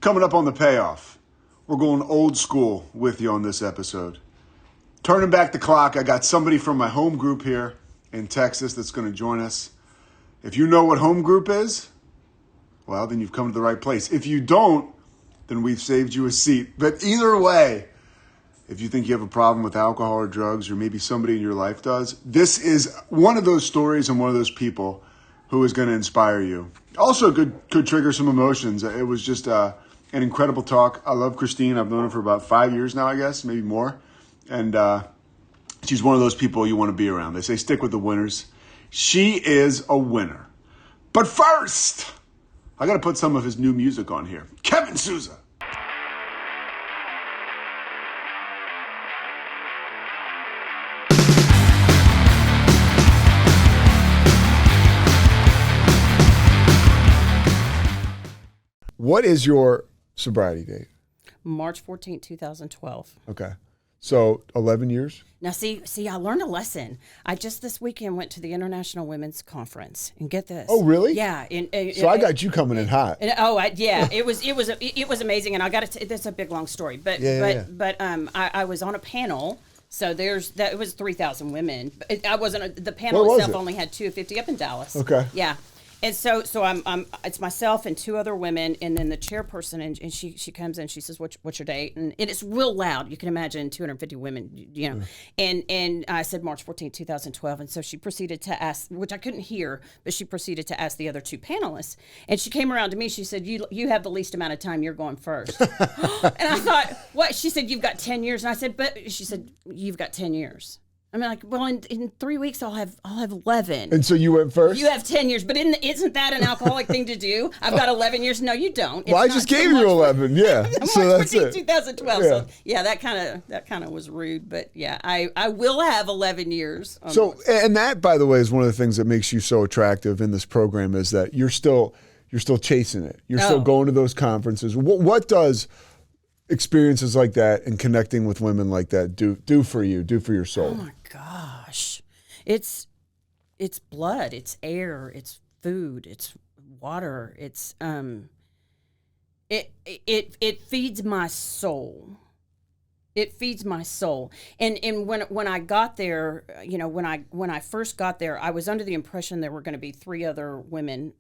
Coming up on the payoff, we're going old school with you on this episode. Turning back the clock, I got somebody from my home group here in Texas that's going to join us. If you know what home group is, well, then you've come to the right place. If you don't, then we've saved you a seat. But either way, if you think you have a problem with alcohol or drugs, or maybe somebody in your life does, this is one of those stories and one of those people who is going to inspire you. Also could trigger some emotions. It was just an incredible talk. I love Kristine. I've known her for about 5 years now, I guess, maybe more. And she's one of those people you want to be around. They say stick with the winners. She is a winner. But first, I got to put some of his new music on here. Kevin Souza. What is your sobriety date? March 14th, 2012. Okay. So 11 years? Now, see, I learned a lesson. I just this weekend went to the International Women's Conference, and get this. Oh, really? Yeah. So I got you coming in hot. It was amazing, and I got to. That's a big long story, but I was on a panel. So it was 3,000 women. I wasn't the panel itself only had 250 up in Dallas. Okay. Yeah. And so I'm it's myself and two other women, and then the chairperson, and she comes in, she says, what's your date? And it's real loud. You can imagine 250 women, you know. And I said March 14th, 2012. And so she proceeded to ask, which I couldn't hear, but she proceeded to ask the other two panelists. And she came around to me, she said, you have the least amount of time, you're going first. And I thought, what? She said, you've got 10 years. And I said, but she said, you've got 10 years. I'm like, well, in 3 weeks I'll have 11. And so you went first? You have 10 years, but isn't that an alcoholic thing to do? I've got 11 years. No, you don't. Well, I just gave you 11. Yeah. So that's it. 2012. Yeah. So yeah, that kind of was rude, but yeah, I will have 11 years. So, and that, by the way, is one of the things that makes you so attractive in this program, is that you're still chasing it. You're still going to those conferences. What does experiences like that and connecting with women like that do for you, do for your soul? Oh my gosh. It's blood, it's air, it's food, it's water, it's it feeds my soul. It feeds my soul. And when I got there, you know, when I first got there, I was under the impression there were going to be 3 other women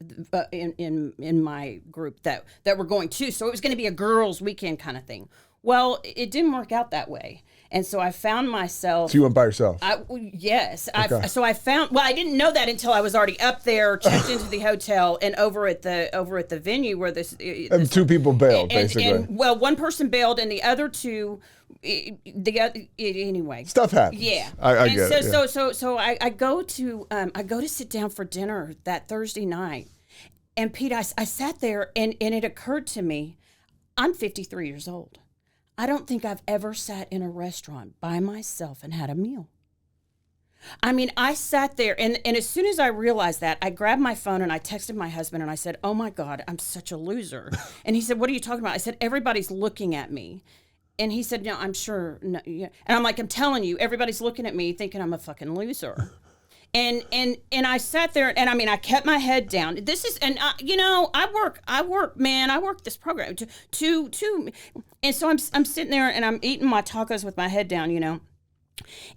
in my group that were going too. So it was going to be a girls' weekend kind of thing. Well, it didn't work out that way. And so I found myself. So you went by yourself? Yes. Okay. I didn't know that until I was already up there, checked into the hotel, and over at the venue where this. And 2 people bailed, basically. And one person bailed, and the other 2. Anyway, stuff happens. Yeah, I get it. Yeah. So I go to sit down for dinner that Thursday night, and Pete, I sat there, and it occurred to me, I'm 53 years old. I don't think I've ever sat in a restaurant by myself and had a meal. I mean, I sat there, and as soon as I realized that, I grabbed my phone and I texted my husband and I said, "Oh my God, I'm such a loser." And he said, "What are you talking about?" I said, "Everybody's looking at me." And he said, "No, I'm sure." No, yeah. And I'm like, "I'm telling you, everybody's looking at me thinking I'm a fucking loser." And I sat there, and I mean, I kept my head down. This is, and you know, I work this program to, and so I'm sitting there and I'm eating my tacos with my head down, you know.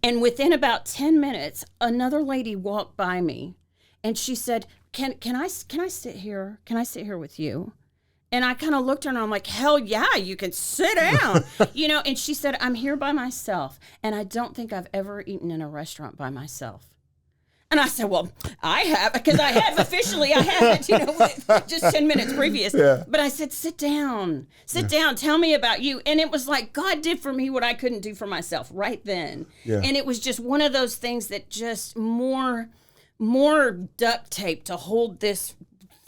And within about 10 minutes, another lady walked by me, and she said, "Can I sit here? Can I sit here with you?" And I kind of looked at her and I'm like, hell yeah, you can sit down, you know. And she said, "I'm here by myself, and I don't think I've ever eaten in a restaurant by myself." And I said, "Well, I have, because I have, you know, just 10 minutes previous." Yeah. But I said, sit down, tell me about you. And it was like God did for me what I couldn't do for myself right then. Yeah. And it was just one of those things that just more duct tape to hold this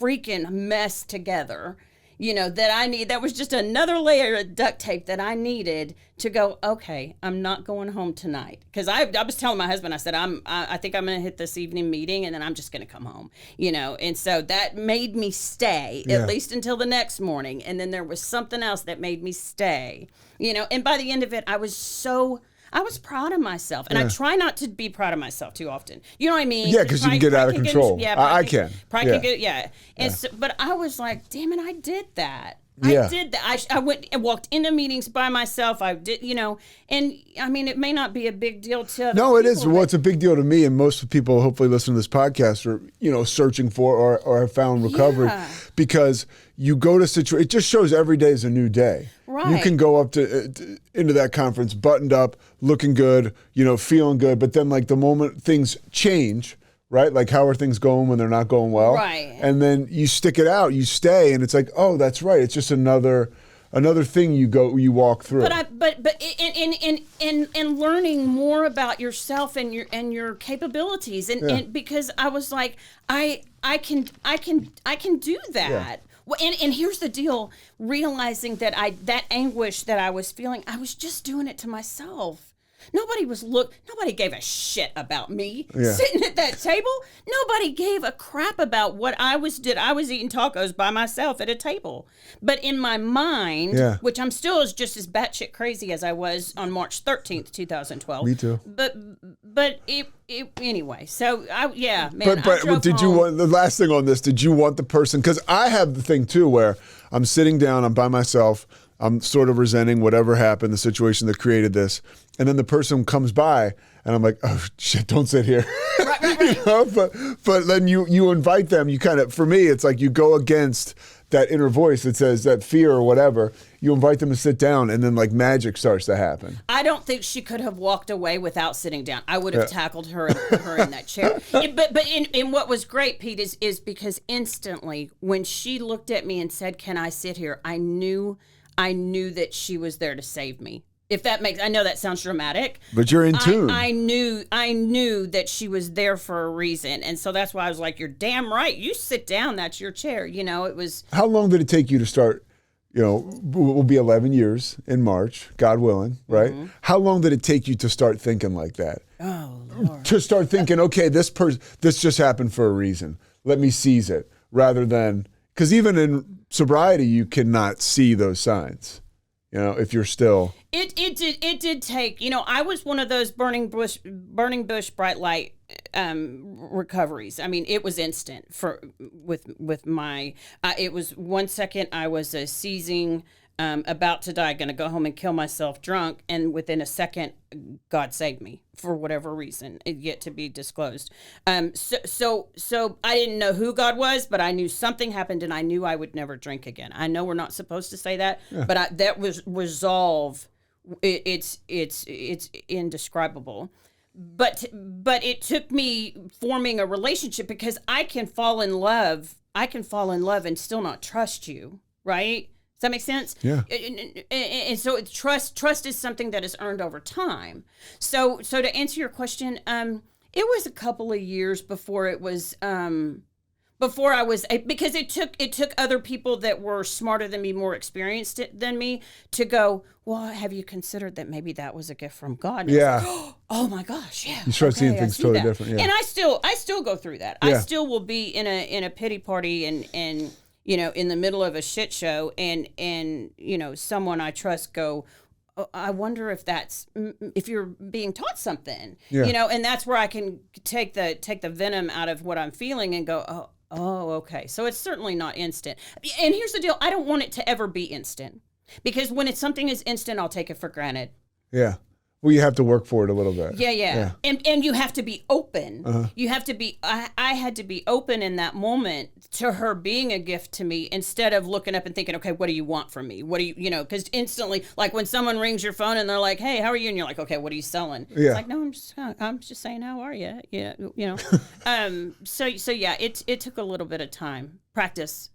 freaking mess together. You know, that was just another layer of duct tape that I needed to go, okay, I'm not going home tonight. Because I was telling my husband, I said, I think I'm going to hit this evening meeting and then I'm just going to come home, you know. And so that made me stay, at least until the next morning. And then there was something else that made me stay, you know. And by the end of it, I was proud of myself. And I try not to be proud of myself too often. You know what I mean? Yeah, because you can get out of control. I can. Pride can get, yeah. And so, but I was like, damn it, I did that. Yeah. I did that. I went and walked into meetings by myself. I did, and I mean, it may not be a big deal to other No, it is. people, Well, but it's a big deal to me, and most people hopefully listening to this podcast are, searching for or have found recovery Yeah. because you go to it just shows every day is a new day. Right. You can go up into that conference buttoned up, looking good, feeling good, but then like the moment things change, right? Like how are things going when they're not going well? Right. And then you stick it out, you stay, and it's like, oh, that's right. It's just another thing you walk through. But in learning more about yourself and your capabilities and because I was like I can do that. Yeah. Well, and here's the deal: realizing that anguish that I was feeling, I was just doing it to myself. Nobody gave a shit about me sitting at that table. Nobody gave a crap about what I was eating tacos by myself at a table. But in my mind, which I'm still just as batshit crazy as I was on March 13th, 2012. Me too. But it anyway. So man. But did you want the last thing on this? Did you want the person? Because I have the thing too where I'm sitting down, I'm by myself. I'm sort of resenting whatever happened, the situation that created this. And then the person comes by and I'm like, oh shit, don't sit here. Right. But then you invite them, you kind of, for me, it's like you go against that inner voice that says that fear or whatever. You invite them to sit down and then like magic starts to happen. I don't think she could have walked away without sitting down. I would have tackled her and put her in that chair. But in what was great, Pete, is because instantly when she looked at me and said, can I sit here? I knew that she was there to save me. If that makes, I know that sounds dramatic, but you're in tune. I knew that she was there for a reason, and so that's why I was like, "You're damn right. You sit down. That's your chair." It was. How long did it take you to start? Will be 11 years in March, God willing, right? Mm-hmm. How long did it take you to start thinking like that? Oh, Lord. To start thinking, okay, this just happened for a reason. Let me seize it, rather than because even in sobriety, you cannot see those signs. If you're still. It did take. I was one of those burning bush, bright light recoveries. I mean, it was instant with my. It was 1 second I was seizing, about to die, going to go home and kill myself drunk, and within a second, God saved me for whatever reason, yet to be disclosed. So I didn't know who God was, but I knew something happened, and I knew I would never drink again. I know we're not supposed to say that, but that was resolve. It's indescribable. But it took me forming a relationship because I can fall in love and still not trust you, right? Does that make sense? Yeah. And so trust is something that is earned over time. So to answer your question, it was a couple of years before it was before I was, because it took other people that were smarter than me, more experienced than me, to go, well, have you considered that maybe that was a gift from God? And yeah. Like, oh my gosh, yeah. You start seeing things totally different. Yeah. And I still go through that. Yeah. I still will be in a pity party and in the middle of a shit show and someone I trust go, oh, I wonder if you're being taught something, and that's where I can take the venom out of what I'm feeling and go, oh, okay. So it's certainly not instant. And here's the deal. I don't want it to ever be instant because when something is instant, I'll take it for granted. Yeah. Well, you have to work for it a little bit. Yeah. And you have to be open. Uh-huh. You have to be, I had to be open in that moment to her being a gift to me instead of looking up and thinking, okay, what do you want from me? What do you, because instantly, like when someone rings your phone and they're like, hey, how are you? And you're like, okay, what are you selling? Yeah. It's like, no, I'm just saying, how are you? Yeah. So yeah, it took a little bit of time. Practice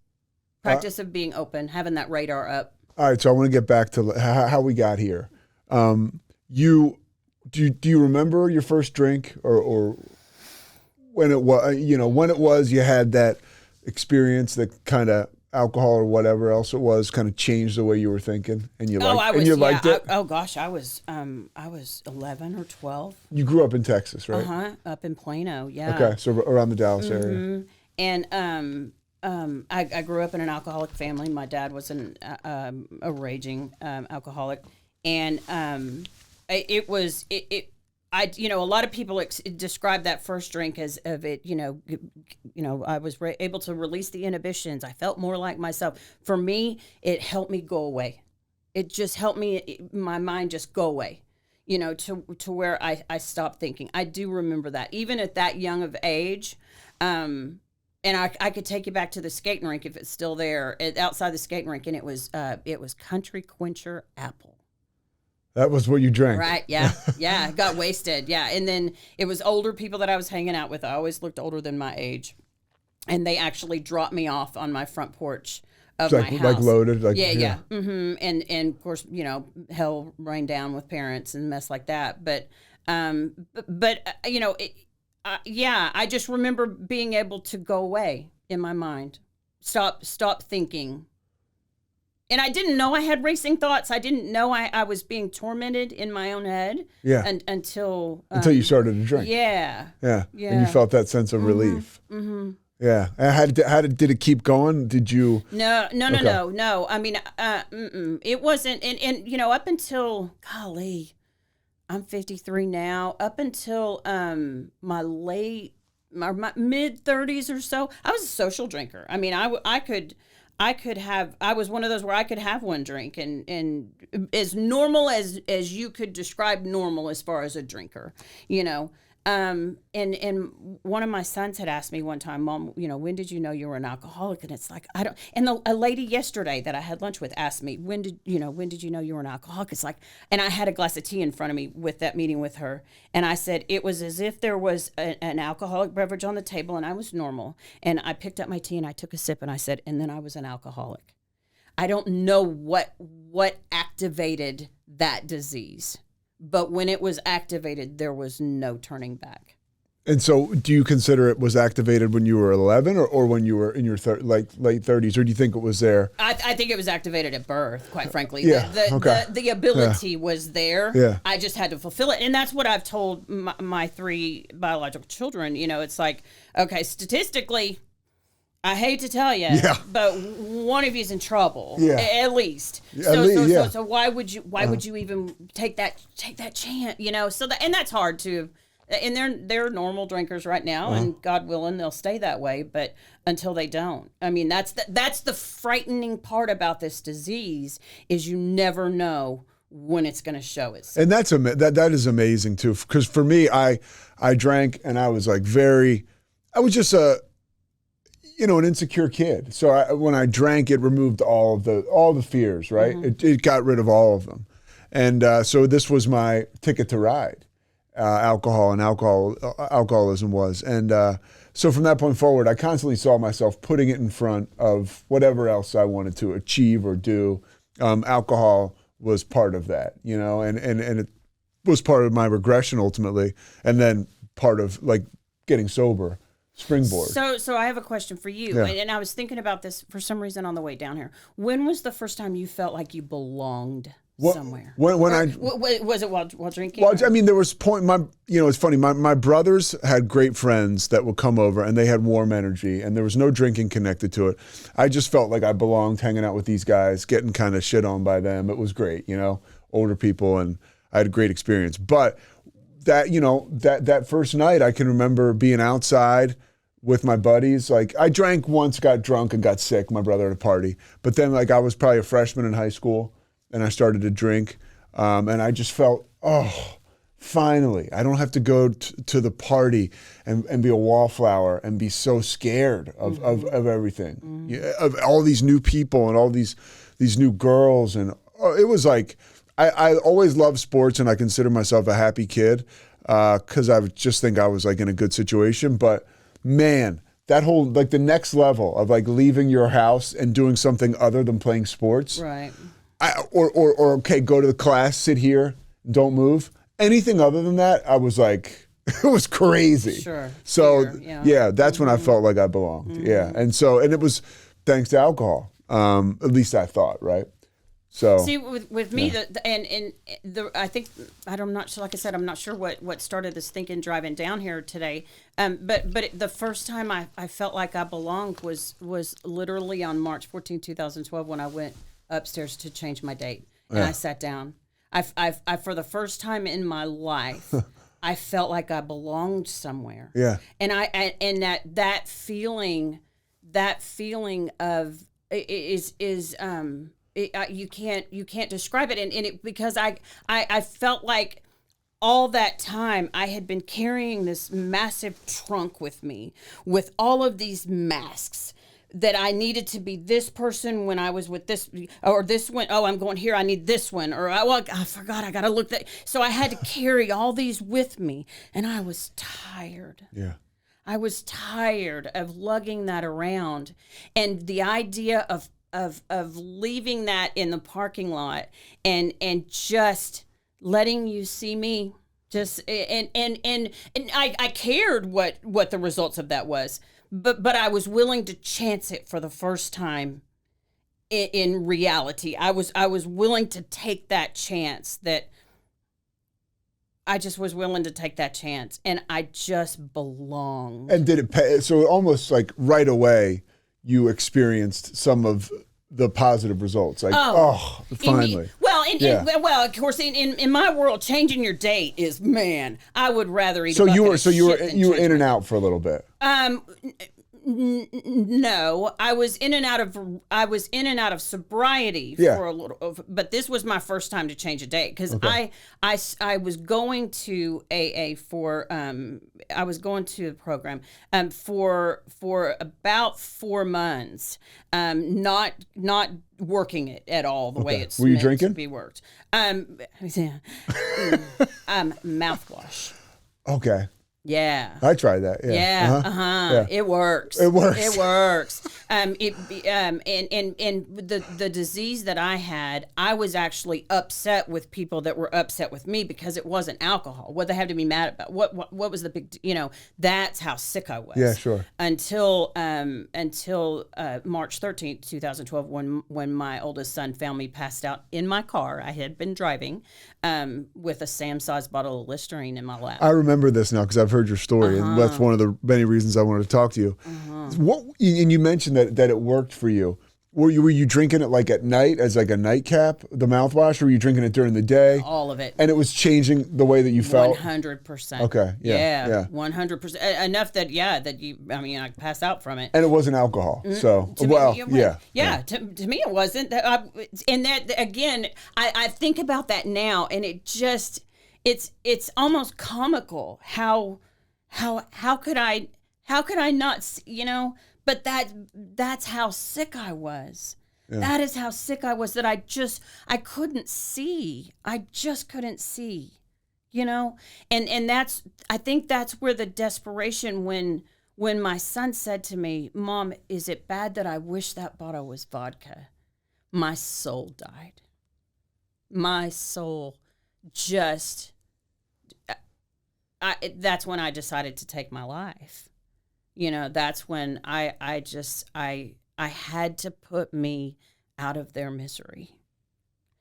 of being open, having that radar up. All right. So I want to get back to how we got here. Do you remember your first drink or when it was you had that experience that kind of alcohol or whatever else it was kind of changed the way you were thinking and you liked it? Oh gosh, I was 11 or 12. You grew up in Texas, right? Uh-huh, up in Plano, yeah. Okay, so around the Dallas area. And I grew up in an alcoholic family. My dad was a raging alcoholic, and a lot of people describe that first drink as of it, I was able to release the inhibitions. I felt more like myself. For me, it helped me go away. It just helped my mind just go away, to where I stopped thinking. I do remember that, even at that young of age. And I could take you back to the skating rink if it's still there, outside the skating rink, and it was Country Quencher Apple. That was what you drank. Right, yeah. Yeah, got wasted, yeah. And then it was older people that I was hanging out with. I always looked older than my age. And they actually dropped me off on my front porch of my house. Like loaded? Yeah. Mm-hmm. And of course, hell rained down with parents and mess like that. But I just remember being able to go away in my mind. Stop thinking. And I didn't know I had racing thoughts. I didn't know I was being tormented in my own head. Yeah. Until you started to drink. Yeah. Yeah. And you felt that sense of relief. Mm-hmm. Yeah. And did it keep going? Did you? No. I mean, it wasn't. And up until, golly, I'm 53 now. Up until my mid 30s or so, I was a social drinker. I mean, I was one of those where I could have one drink and as normal as you could describe normal as far as a drinker, and one of my sons had asked me one time, Mom, when did you know you were an alcoholic? And it's like, I don't, and a lady yesterday that I had lunch with asked me, when did you know you were an alcoholic? It's like, and I had a glass of tea in front of me with that meeting with her. And I said, it was as if there was an alcoholic beverage on the table and I was normal. And I picked up my tea and I took a sip and I said, and then I was an alcoholic. I don't know what activated that disease. But when it was activated, there was no turning back. And so do you consider it was activated when you were 11 or when you were in your late 30s? Or do you think it was there? I think it was activated at birth, quite frankly. Yeah. The ability was there. Yeah. I just had to fulfill it. And that's what I've told my three biological children. It's like, okay, statistically, I hate to tell you, but one of you's in trouble, at least. So why would you even take that chance? So and that's hard to, and they're normal drinkers right now, and God willing they'll stay that way. But until they don't, I mean that's the frightening part about this disease is you never know when it's going to show itself. And that is amazing too, because for me, I drank and I was like I was just an insecure kid. So when I drank, it removed all the fears, right? Mm-hmm. It got rid of all of them. And so this was my ticket to ride, alcoholism was. And so from that point forward, I constantly saw myself putting it in front of whatever else I wanted to achieve or do. Alcohol was part of that, and it was part of my regression ultimately. And then part of like getting sober. Springboard. So I have a question for you, and I was thinking about this for some reason on the way down here. When was the first time you felt like you belonged somewhere? Was it while drinking? Well, I mean, there was point. It's funny. My brothers had great friends that would come over, and they had warm energy, and there was no drinking connected to it. I just felt like I belonged, hanging out with these guys, getting kind of shit on by them. It was great, older people, and I had a great experience. But that first night, I can remember being outside with my buddies. Like I drank once, got drunk and got sick, my brother at a party. But then I was probably a freshman in high school and I started to drink. And I just felt, finally, I don't have to go to the party and be a wallflower and be so scared of everything, of all these new people and all these new girls. And it was like, I always loved sports and I consider myself a happy kid because I just think I was like in a good situation. But man, that whole like the next level of like leaving your house and doing something other than playing sports. Right. Or okay, go to the class, sit here, don't move. Anything other than that, I was like, it was crazy. Sure. So that's when I felt like I belonged. Mm-hmm. Yeah. And it was thanks to alcohol. At least I thought, right? So see, with me, I think I'm not sure. Like I said, I'm not sure what started this thinking driving down here today. But the first time I felt like I belonged was literally on March 14, 2012, when I went upstairs to change my date, and I sat down. I for the first time in my life, I felt like I belonged somewhere. Yeah. And and that feeling of you can't describe it. And it, because I felt like all that time I had been carrying this massive trunk with me with all of these masks that I needed to be this person when I was with this, or this one, oh, I'm going here, I need this one, or I forgot, I got to look that. So I had to carry all these with me, and I was tired. Yeah. I was tired of lugging that around, and the idea of leaving that in the parking lot and just letting you see me, just and I cared what the results of that was. But I was willing to chance it for the first time in reality. I was willing to take that chance. That I just was willing to take that chance, and I just belonged. And did it pay? So almost like right away, you experienced some of the positive results. Like, finally. Well, of course, in my world, changing your date is, man, I would rather eat. So you were in and out for a little bit. No, I was in and out of sobriety for a little, but this was my first time to change a date, because I was going to AA for I was going to the program for about 4 months, not working it at all the way it's Were you meant drinking? to be worked. Mouthwash. Okay. Yeah. I tried that. Yeah. Yeah. It works. It works. It works. And the disease that I had, I was actually upset with people that were upset with me because it wasn't alcohol. What they had to be mad about? What was the big? That's how sick I was. Yeah, sure. Until March 13th, 2012, when my oldest son found me passed out in my car. I had been driving with a Sam-sized bottle of Listerine in my lap. I remember this now because I've heard your story, and that's one of the many reasons I wanted to talk to you. And you mentioned that it worked for you. Were you drinking it like at night as like a nightcap, the mouthwash, or were you drinking it during the day? All of it. And it was changing the way that you felt? 100%. Okay, yeah. 100%. Enough that I passed out from it. And it wasn't alcohol, so, To well, me, yeah. To me it wasn't. And that, again, I think about that now, and it just, it's almost comical how could I not, but that's how sick I was. Yeah. That is how sick I was, that I couldn't see. I just couldn't see, and I think that's where the desperation, when my son said to me, "Mom, is it bad that I wish that bottle was vodka?" My soul died. My soul just, that's when I decided to take my life. That's when I had to put me out of their misery.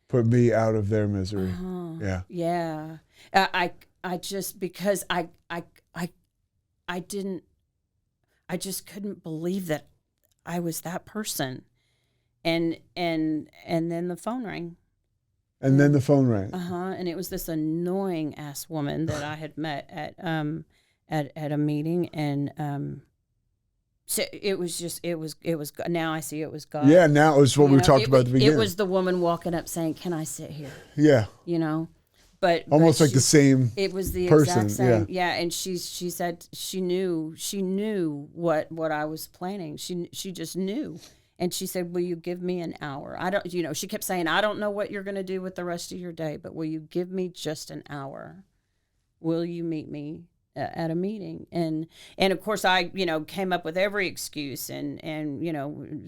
Put me out of their misery. Yeah. Yeah. I just, because I just couldn't believe that I was that person. And then the phone rang. And then the phone rang. And it was this annoying ass woman that I had met at a meeting, and so it was now I see it was God. Yeah, now it was what we talked about at the beginning. It was the woman walking up saying, "Can I sit here?" Yeah. But almost like the same. It was the person, exact same. Yeah, and she said she knew what I was planning. She just knew. And she said, "Will you give me an hour? I don't, she kept saying, I don't know what you're going to do with the rest of your day, but will you give me just an hour? Will you meet me at a meeting?" And of course I, came up with every excuse and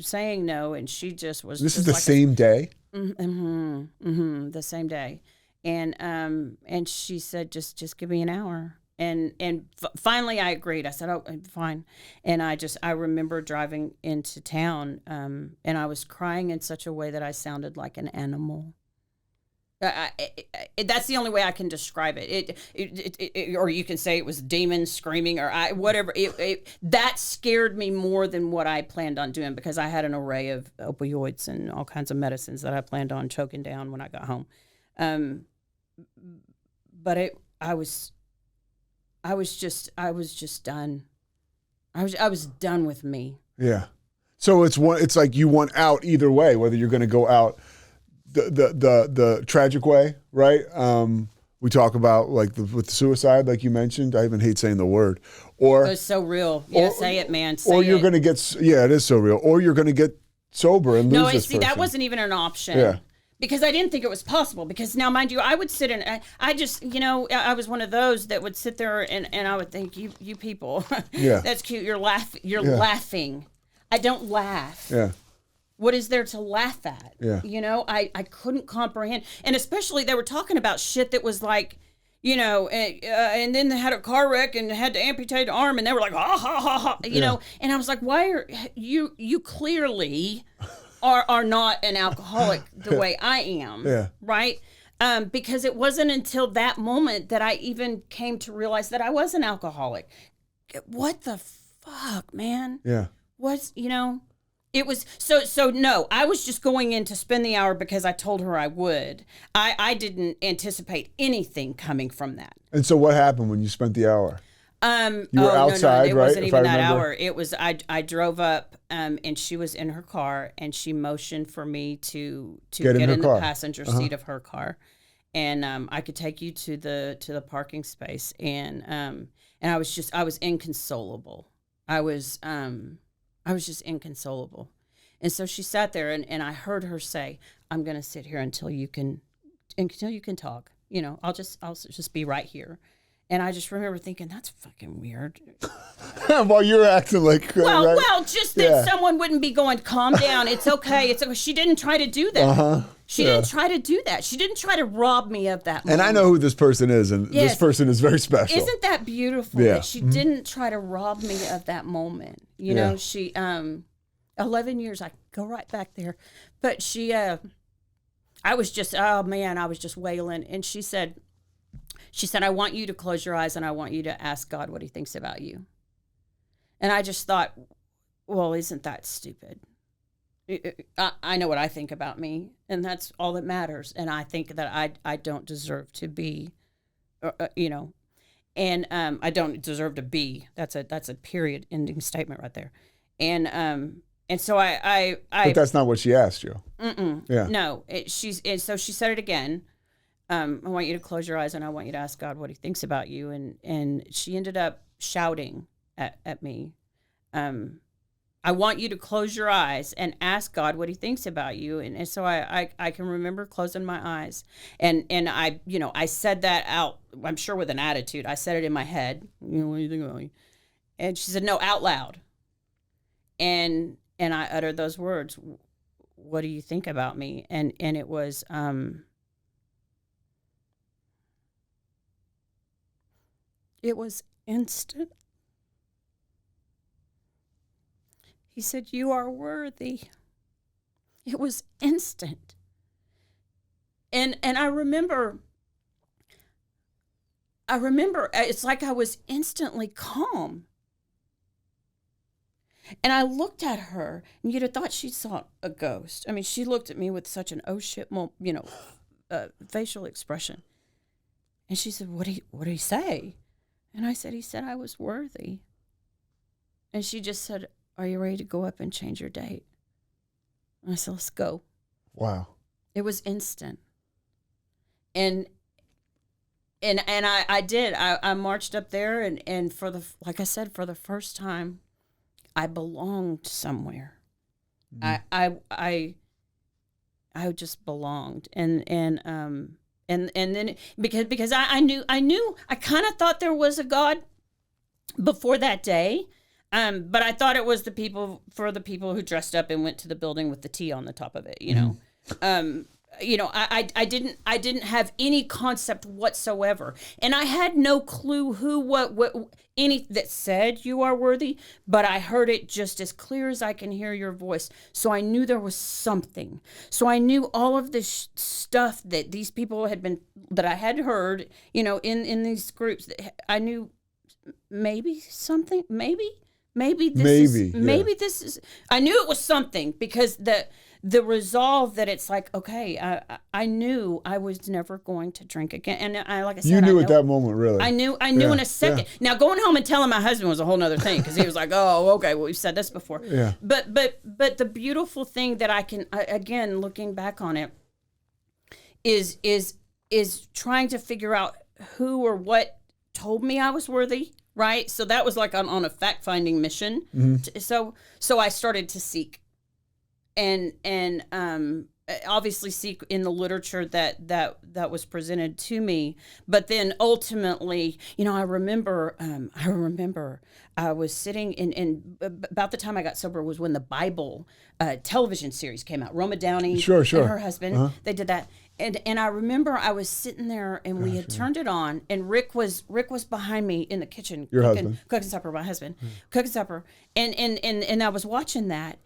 saying no. And she just was. This is the same day? The same day. And she said, just give me an hour. And finally I agreed. I said, "Oh, fine." And I remember driving into town, and I was crying in such a way that I sounded like an animal. That's the only way I can describe it. It or you can say it was demons screaming, or whatever. That scared me more than what I planned on doing, because I had an array of opioids and all kinds of medicines that I planned on choking down when I got home. But I was I was just done. I was done with me. Yeah. So it's like you want out either way, whether you're going to go out the tragic way, right? We talk about like with suicide, like you mentioned. I even hate saying the word. Or it's so real. Yeah, say it, man. Say or you're it. going to get, it is so real. Or you're going to get sober and lose this person. That wasn't even an option. Yeah. Because I didn't think it was possible. Because now, mind you, I would sit I just, I was one of those that would sit there and I would think, you people, yeah, that's cute. You're laughing. I don't laugh. Yeah. What is there to laugh at? Yeah. I couldn't comprehend. And especially they were talking about shit that was like, and then they had a car wreck and had to amputate an arm and they were like, ha, ha, ha, ha, know. And I was like, why are you clearly are not an alcoholic the way I am. Yeah. Right? Because it wasn't until that moment that I even came to realize that I was an alcoholic. What the fuck, man? Yeah. It was so no, I was just going in to spend the hour because I told her I would. I didn't anticipate anything coming from that. And so what happened when you spent the hour? You were outside, it right? wasn't even that hour. It was I drove up and she was in her car and she motioned for me to get in the passenger seat of her car. And I could take you to the parking space and I was inconsolable. I was just inconsolable. And so she sat there and I heard her say, I'm going to sit here until you can talk. I'll just be right here. And I just remember thinking, that's fucking weird. While you're acting like... Well, just that someone wouldn't be going, calm down, it's okay, it's okay. She didn't try to do that. She didn't try to do that. She didn't try to rob me of that moment. And I know who this person is, and this person is very special. Isn't that beautiful that she didn't try to rob me of that moment? She, 11 years, I go right back there. But she, I was just wailing. And she said, I want you to close your eyes and I want you to ask God what he thinks about you. And I just thought, well, isn't that stupid? I know what I think about me, and that's all that matters. And I think that I don't deserve to be, and I don't deserve to be. That's a period ending statement right there. And so I But that's not what she asked you. Yeah. No. So she said it again. I want you to close your eyes and I want you to ask God what he thinks about you. And she ended up shouting at me. I want you to close your eyes and ask God what he thinks about you. And so I can remember closing my eyes and I said that out, I'm sure with an attitude. I said it in my head. What do you think about me? And she said, no, out loud. And I uttered those words. What do you think about me? And it was, it was instant. He said, you are worthy. It was instant. And I remember it's like I was instantly calm. And I looked at her, and you'd have thought she saw a ghost. I mean, she looked at me with such an oh shit, facial expression. And she said, what did he say? And I said, he said I was worthy. And she just said, are you ready to go up and change your date? And I said, let's go. Wow. It was instant. And I did. I marched up there and like I said, for the first time, I belonged somewhere. Mm-hmm. I just belonged. And then because I knew I kind of thought there was a God before that day. But I thought it was the people who dressed up and went to the building with the T on the top of it, Mm-hmm. I didn't have any concept whatsoever. And I had no clue who, what any that said you are worthy, but I heard it just as clear as I can hear your voice. So I knew there was something. So I knew all of this stuff that these people that I had heard, in these groups. I knew maybe something, maybe this is, I knew it was something because the resolve that it's like, okay, I knew I was never going to drink again. And like I said, You knew I at that moment, really. I knew Yeah, in a second. yeah. Now going home and telling my husband was a whole nother thing, because he was like, "Oh, okay, well, we've said this before." Yeah. But the beautiful thing that again, looking back on it, is trying to figure out who or what told me I was worthy. Right. So that was like on a fact finding mission. Mm-hmm. So I started to seek, and obviously seek in the literature that was presented to me. But then ultimately, I remember I was sitting in about the time I got sober was when the Bible television series came out. Roma Downey Sure. and her husband, they did that. And I remember I was sitting there and we had turned it on, and Rick was behind me in the kitchen cooking supper, my husband, cooking supper. And I was watching that.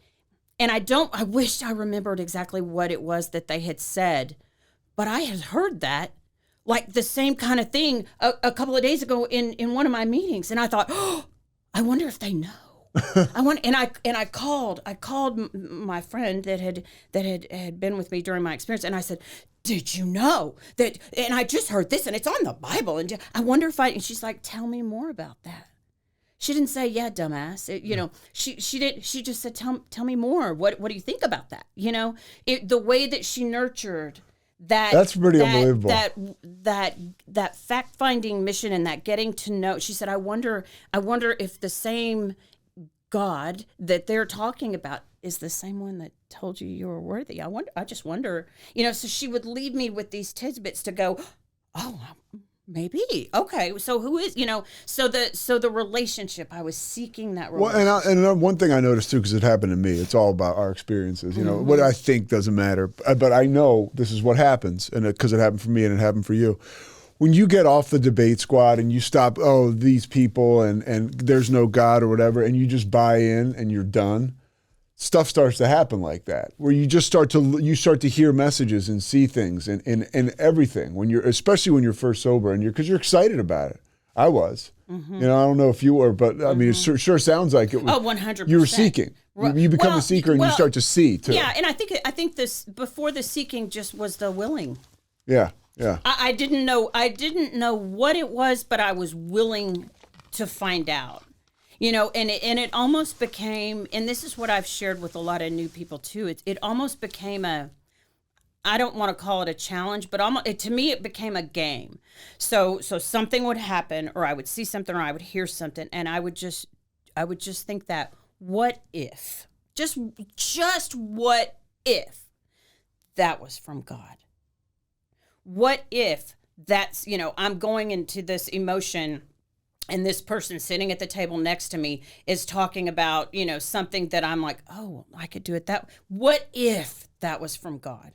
And I wished I remembered exactly what it was that they had said, but I had heard that, like the same kind of thing a couple of days ago in one of my meetings. And I thought, oh, I wonder if they know. And I called my friend that had been with me during my experience, and I said, did you know that? And I just heard this, and it's on the Bible, and I wonder if and she's like, tell me more about that. She didn't say, yeah, dumbass. She did. She just said, tell me more. What do you think about that? The way that she nurtured that. That's pretty unbelievable. That fact finding mission and that getting to know. She said, I wonder if the same God that they're talking about is the same one that told you were worthy. I just wonder. So she would leave me with these tidbits to go, oh, maybe. Okay. So who is, so the relationship, I was seeking that relationship. Well, and one thing I noticed too, because it happened to me, it's all about our experiences. What I think doesn't matter, but I know this is what happens, and because it happened for me and it happened for you. When you get off the debate squad and you stop, these people and there's no God or whatever, and you just buy in and you're done, stuff starts to happen like that, where you just start to hear messages and see things and everything especially when you're first sober because you're excited about it. I was, I don't know if you were, but I mean, it sure sounds like it was. Oh, 100%. You were seeking. You become a seeker and you start to see too. Yeah. And I think this before the seeking just was the willing. Yeah. Yeah. I didn't know what it was, but I was willing to find out. And it almost became, and this is what I've shared with a lot of new people too. It almost became I don't want to call it a challenge, but to me it became a game. So something would happen, or I would see something, or I would hear something, and I would just think that, what if, just what if that was from God? What if that's, I'm going into this emotion, and this person sitting at the table next to me is talking about, something that I'm like, oh, I could do it that. What if that was from God?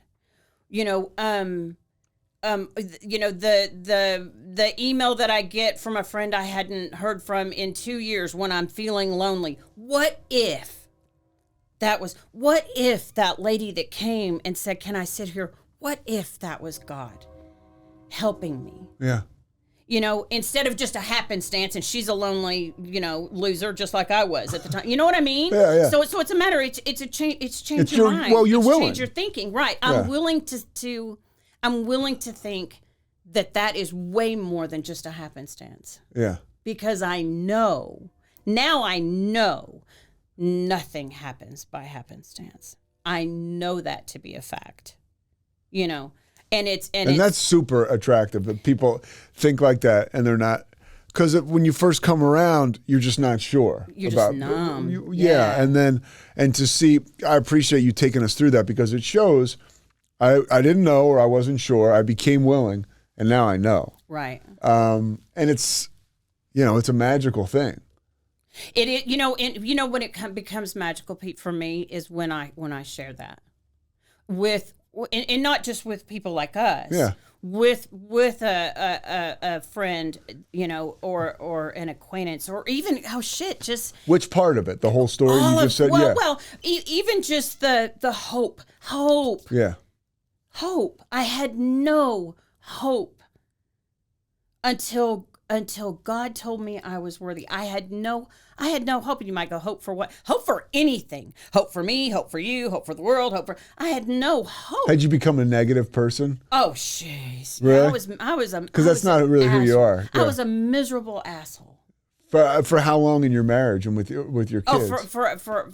The email that I get from a friend I hadn't heard from in 2 years when I'm feeling lonely. What if that lady that came and said, can I sit here? What if that was God helping me? Yeah. Instead of just a happenstance and she's a lonely, loser just like I was at the time. You know what I mean? Yeah, yeah. So it's a matter. It's a change. It's change your mind. Well, you're willing. Change your thinking. Right. I'm willing to think that is way more than just a happenstance. Yeah. Because I know nothing happens by happenstance. I know that to be a fact. And that's super attractive that people think like that and they're not, because when you first come around, you're just not sure. You're just numb. Yeah. And to see, I appreciate you taking us through that because it shows I didn't know or I wasn't sure. I became willing and now I know. Right. And it's, it's a magical thing. It is, when it becomes magical, Pete, for me is when I share that with, and not just with people like us. Yeah. With a friend, or an acquaintance, or even just which part of it? The whole story you just said. Even just the hope. Yeah. Hope. I had no hope until until God told me I was worthy. I had no hope. And you might go, hope for what? Hope for anything. Hope for me, hope for you, hope for the world, I had no hope. Had you become a negative person? Oh, jeez. Really? I was Because that's not really who you are. I was a miserable asshole. For how long in your marriage and with your kids? Oh, for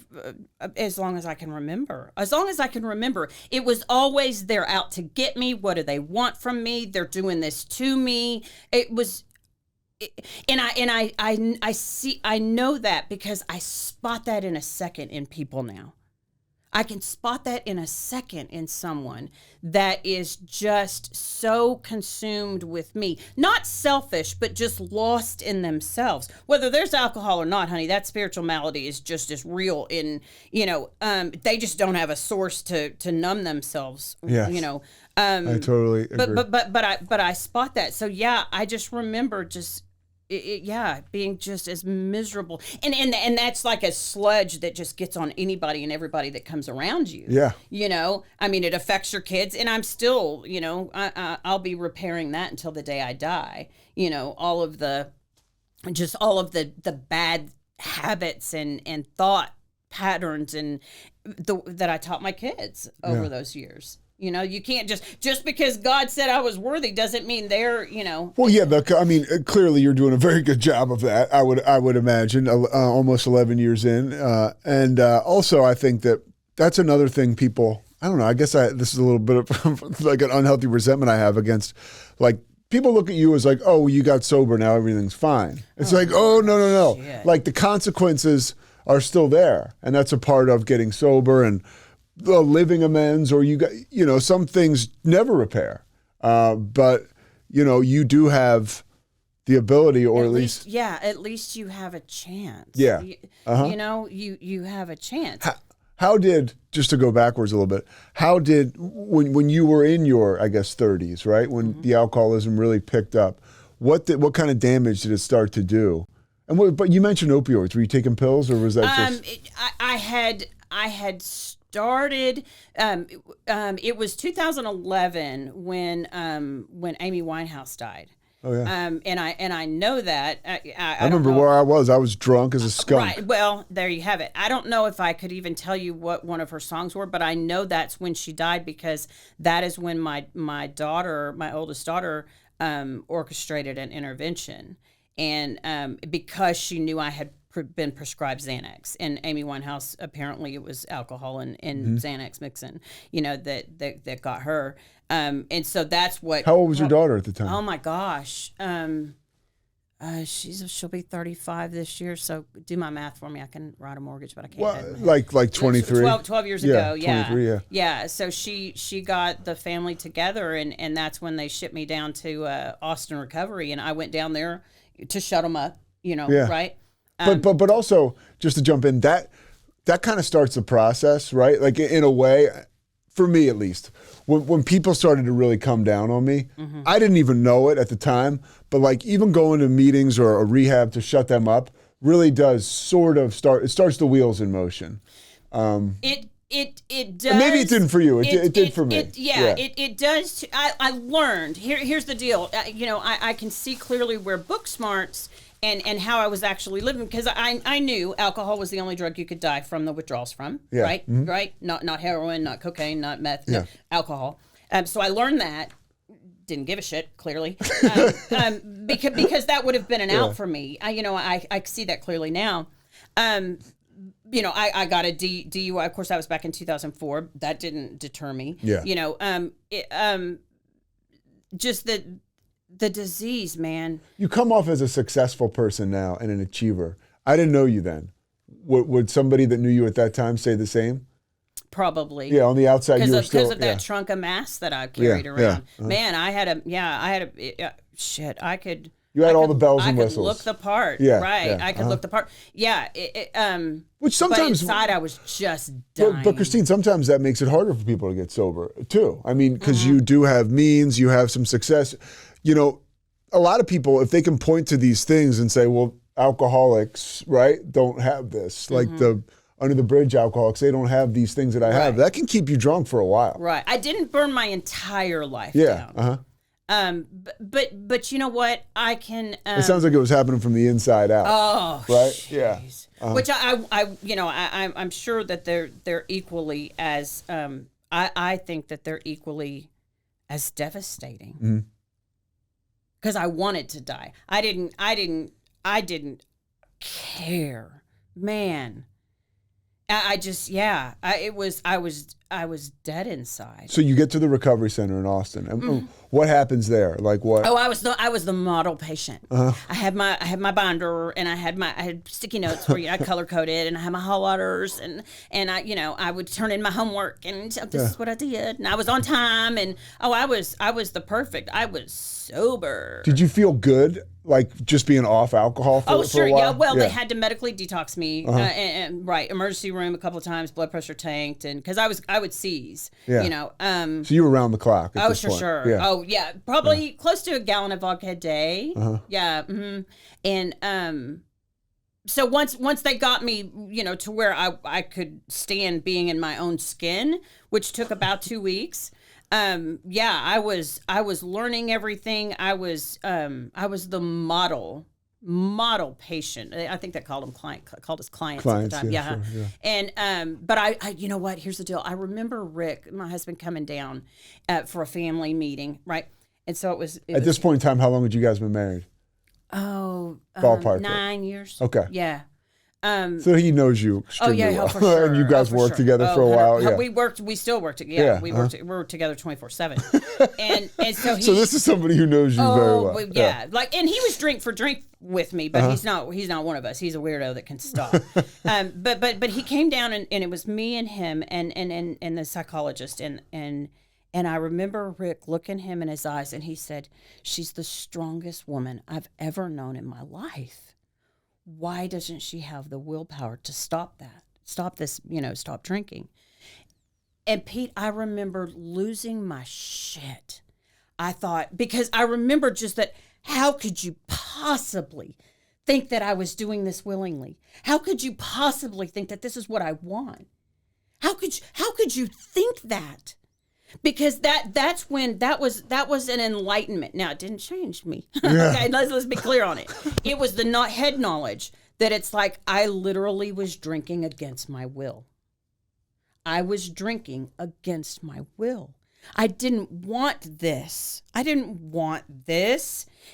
as long as I can remember. As long as I can remember, it was always they're out to get me. What do they want from me? They're doing this to me. It was, and I know that because I spot that in a second in people now. I can spot that in a second in someone that is just so consumed with me. Not selfish, but just lost in themselves. Whether there's alcohol or not, honey, that spiritual malady is just as real in, they just don't have a source to numb themselves, Yes. I totally agree. But I spot that. So yeah, I just remember being just as miserable, and that's like a sludge that just gets on anybody and everybody that comes around you. Yeah, I mean, it affects your kids, and I'm still, I'll be repairing that until the day I die. All of the bad habits and thought patterns and that I taught my kids over those years. You can't just because God said I was worthy doesn't mean they're, Well, yeah, clearly you're doing a very good job of that. I would imagine almost 11 years in, and also I think that's another thing people. I don't know. I guess this is a little bit of like an unhealthy resentment I have against, like, people look at you as like, oh, you got sober, now everything's fine. It's like, oh, no. Shit. Like the consequences are still there, and that's a part of getting sober and the living amends, or some things never repair. But you do have the ability, or at least at least you have a chance. Yeah. You have a chance. How did, just to go backwards a little bit, when you were in your, I guess, 30s, right? When the alcoholism really picked up, what kind of damage did it start to do? And but you mentioned opioids. Were you taking pills, or was that just? I had started. It was 2011 when Amy Winehouse died. Oh yeah. And I know that. I remember where I was. I was drunk as a skunk. Right. Well, there you have it. I don't know if I could even tell you what one of her songs were, but I know that's when she died, because that is when my oldest daughter, orchestrated an intervention, and because she knew I had been prescribed Xanax, and Amy Winehouse, apparently it was alcohol and Xanax mixing, that got her. And so that's what. How old was your daughter at the time? Oh my gosh. She'll be 35 this year. So do my math for me. I can write a mortgage, but I can't. Well, like 23. 12 years ago. Yeah. 23, yeah. Yeah. So she got the family together, and that's when they shipped me down to Austin Recovery, and I went down there to shut them up. Right. But also, just to jump in, that kind of starts the process, right? Like in a way, for me at least, when people started to really come down on me, I didn't even know it at the time, but like even going to meetings or a rehab to shut them up really does sort of starts the wheels in motion. It does. Maybe it didn't for you. It did for me. It does. I learned. Here's the deal. I can see clearly where book smarts and how I was actually living, because I knew alcohol was the only drug you could die from the withdrawals from. Yeah. Right. Mm-hmm. Right. Not heroin, not cocaine, not meth. Yeah. No, alcohol. So I learned that. Didn't give a shit, clearly, because that would have been an out for me. I see that clearly now. I got a DUI. Of course, that was back in 2004. That didn't deter me. Yeah. Just the disease, man. You come off as a successful person now and an achiever. I didn't know you then. Would somebody that knew you at that time say the same? Probably. Yeah, on the outside you were still. Because of that trunk of mass that I carried around. Yeah. Uh-huh. Man, I could. You had all the bells and whistles. I could look the part. Yeah. Right. Yeah, I could look the part. Yeah. Which sometimes. But inside I was just dying. But Kristine, sometimes that makes it harder for people to get sober too. I mean, because you do have means, you have some success. A lot of people, if they can point to these things and say, well, alcoholics, right, don't have this. Like the under the bridge alcoholics, they don't have these things that I have. That can keep you drunk for a while. Right. I didn't burn my entire life down. But you know what? I can. It sounds like it was happening from the inside out. Oh, right? Geez. Yeah. Which I'm sure that they're equally as I think that they're equally as devastating. Because I wanted to die. I didn't care, man. I was dead inside. So you get to the recovery center in Austin, and what happens there? Like what? Oh, I was the model patient. I had my binder, and I had sticky notes where I color coded, and I had my hot waters, and I would turn in my homework, and this is what I did, and I was on time, and I was I was sober. Did you feel good, like just being off alcohol for, sure, for a while? yeah. Well, they had to medically detox me, and emergency room a couple of times, blood pressure tanked, and because I would seize, Yeah. So you were around the clock. At Oh, this sure, point. sure. Yeah. Oh, yeah. Probably close to a gallon of vodka a day. Yeah. And so once they got me, to where I could stand being in my own skin, which took about 2 weeks. I was learning everything. I was the model patient. I think they called us clients at the time. Yeah, sure, yeah. And but I you know what? Here's the deal. I remember Rick, my husband, coming down for a family meeting, right? And so it was At this point in time, how long had you guys been married? Ballpark 9 years. Okay. Yeah. So he knows you extremely well. for sure. And you guys worked together for a while. Yeah. We still work together. Yeah, we were together 24/7. and so he. So this is somebody who knows you very well. Yeah. Like, and he was drink for drink with me, but he's not one of us. He's a weirdo that can stop. But he came down and it was me and him and the psychologist and I remember Rick looking him in his eyes and he said, "She's the strongest woman I've ever known in my life. Why doesn't she have the willpower to stop that? Stop this, stop drinking?" And Pete, I remember losing my shit. I thought, because I remember just that, how could you possibly think that I was doing this willingly? How could you possibly think that this is what I want? How could you think that? Because that was an enlightenment. Now, it didn't change me. Yeah. Okay, let's be clear on it. It was the not head knowledge that it's like I literally was drinking against my will. I was drinking against my will. I didn't want this.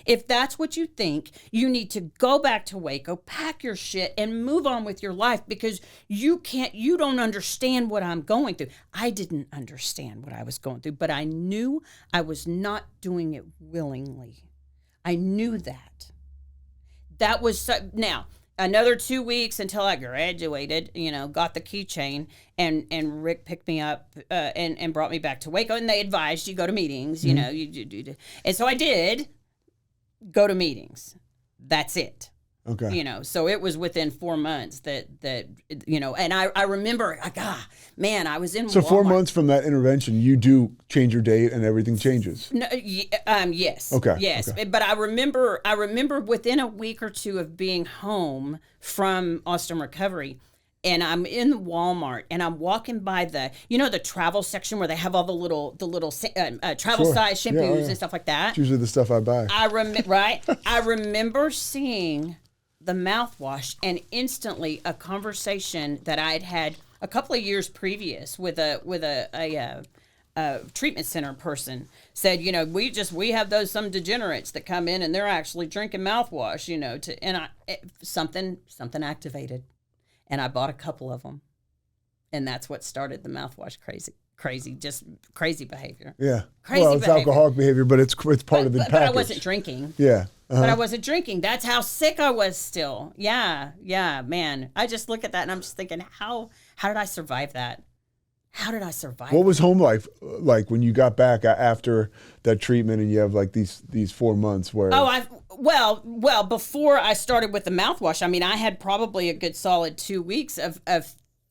If that's what you think, you need to go back to Waco, pack your shit, and move on with your life, because you don't understand what I'm going through. I didn't understand what I was going through, but I knew I was not doing it willingly. I knew that. That was now. Another 2 weeks until I graduated, got the keychain, and Rick picked me up and brought me back to Waco, and they advised you go to meetings, you and so I did go to meetings. That's it. Okay. So it was within 4 months that and I remember, man, I was in So Walmart. 4 months from that intervention, you do change your date and everything changes. No, yes. Okay. Yes. Okay. But I remember within a week or two of being home from Austin recovery, and I'm in Walmart and I'm walking by the travel section where they have all the little travel size shampoos and stuff like that. It's usually the stuff I buy. I remember seeing the mouthwash, and instantly a conversation that I'd had a couple of years previous with a treatment center person said, we have some degenerates that come in and they're actually drinking mouthwash, something activated, and I bought a couple of them, and that's what started the mouthwash crazy behavior. Yeah. Crazy well, it's behavior. Alcoholic behavior, but it's part of the package. But I wasn't drinking. Yeah. But I wasn't drinking. That's how sick I was still. Yeah, man. I just look at that and I'm just thinking, how did I survive that? How did I survive? What was home life like when you got back after that treatment and you have like these 4 months where? Well, before I started with the mouthwash, I had probably a good solid 2 weeks of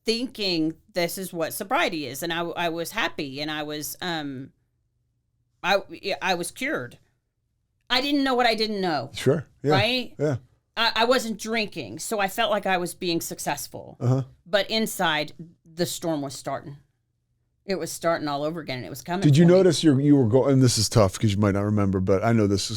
thinking this is what sobriety is, and I was happy, and I was cured. I didn't know what I didn't know. Sure. Yeah. Right? Yeah. I wasn't drinking, so I felt like I was being successful. But inside, the storm was starting. It was starting all over again, and it was coming. Did you for me. notice you were going, and this is tough because you might not remember, but I know this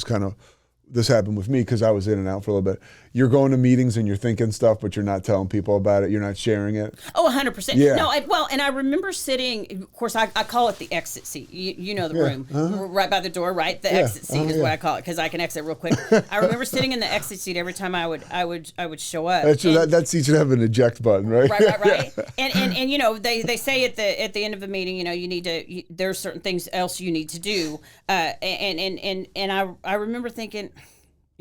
happened with me because I was in and out for a little bit. You're going to meetings and you're thinking stuff, but you're not telling people about it. You're not sharing it. Oh, 100%. Yeah. No, and I remember sitting, of course, I call it the exit seat. You know the room. Right by the door, right? The exit seat is what I call it because I can exit real quick. I remember sitting in the exit seat every time I would show up. That seat should have an eject button, right? Right. And you know, they say at the end of the meeting, you know, there's certain things else you need to do. And I remember thinking,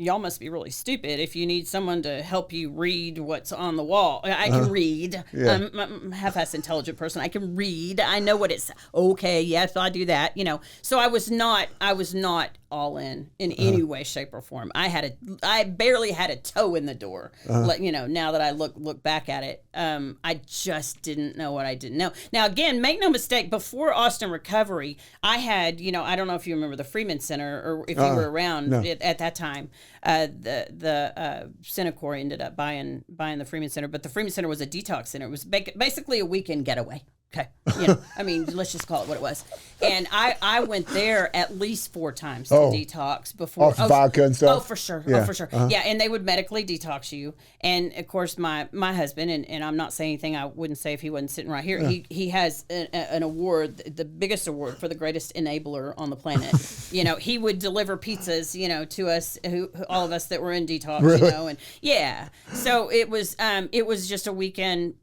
y'all must be really stupid if you need someone to help you read what's on the wall. I can read. Yeah. I'm a half-assed intelligent person. I can read. I know what it's. Okay, yes, I do that. You know, so I was not all in any way, shape, or form. I barely had a toe in the door. You know, now that I look back at it, I just didn't know what I didn't know. Now, again, make no mistake, before Austin Recovery, I had, you know, I don't know if you remember the Freeman Center or if you were around at that time. The Centacor ended up buying the Freeman Center, but the Freeman Center was a detox center. It was basically a weekend getaway. Okay. You know, I mean, let's just call it what it was. And I went there at least 4 times to detox before. Off vodka and stuff? Oh, for sure. Yeah. Oh, for sure. Yeah, and they would medically detox you. And, of course, my husband, and I'm not saying anything I wouldn't say if he wasn't sitting right here, he has an award, the biggest award for the greatest enabler on the planet. You know, he would deliver pizzas, you know, to us, all of us that were in detox, really? You know. And, yeah. So it was just a weekend.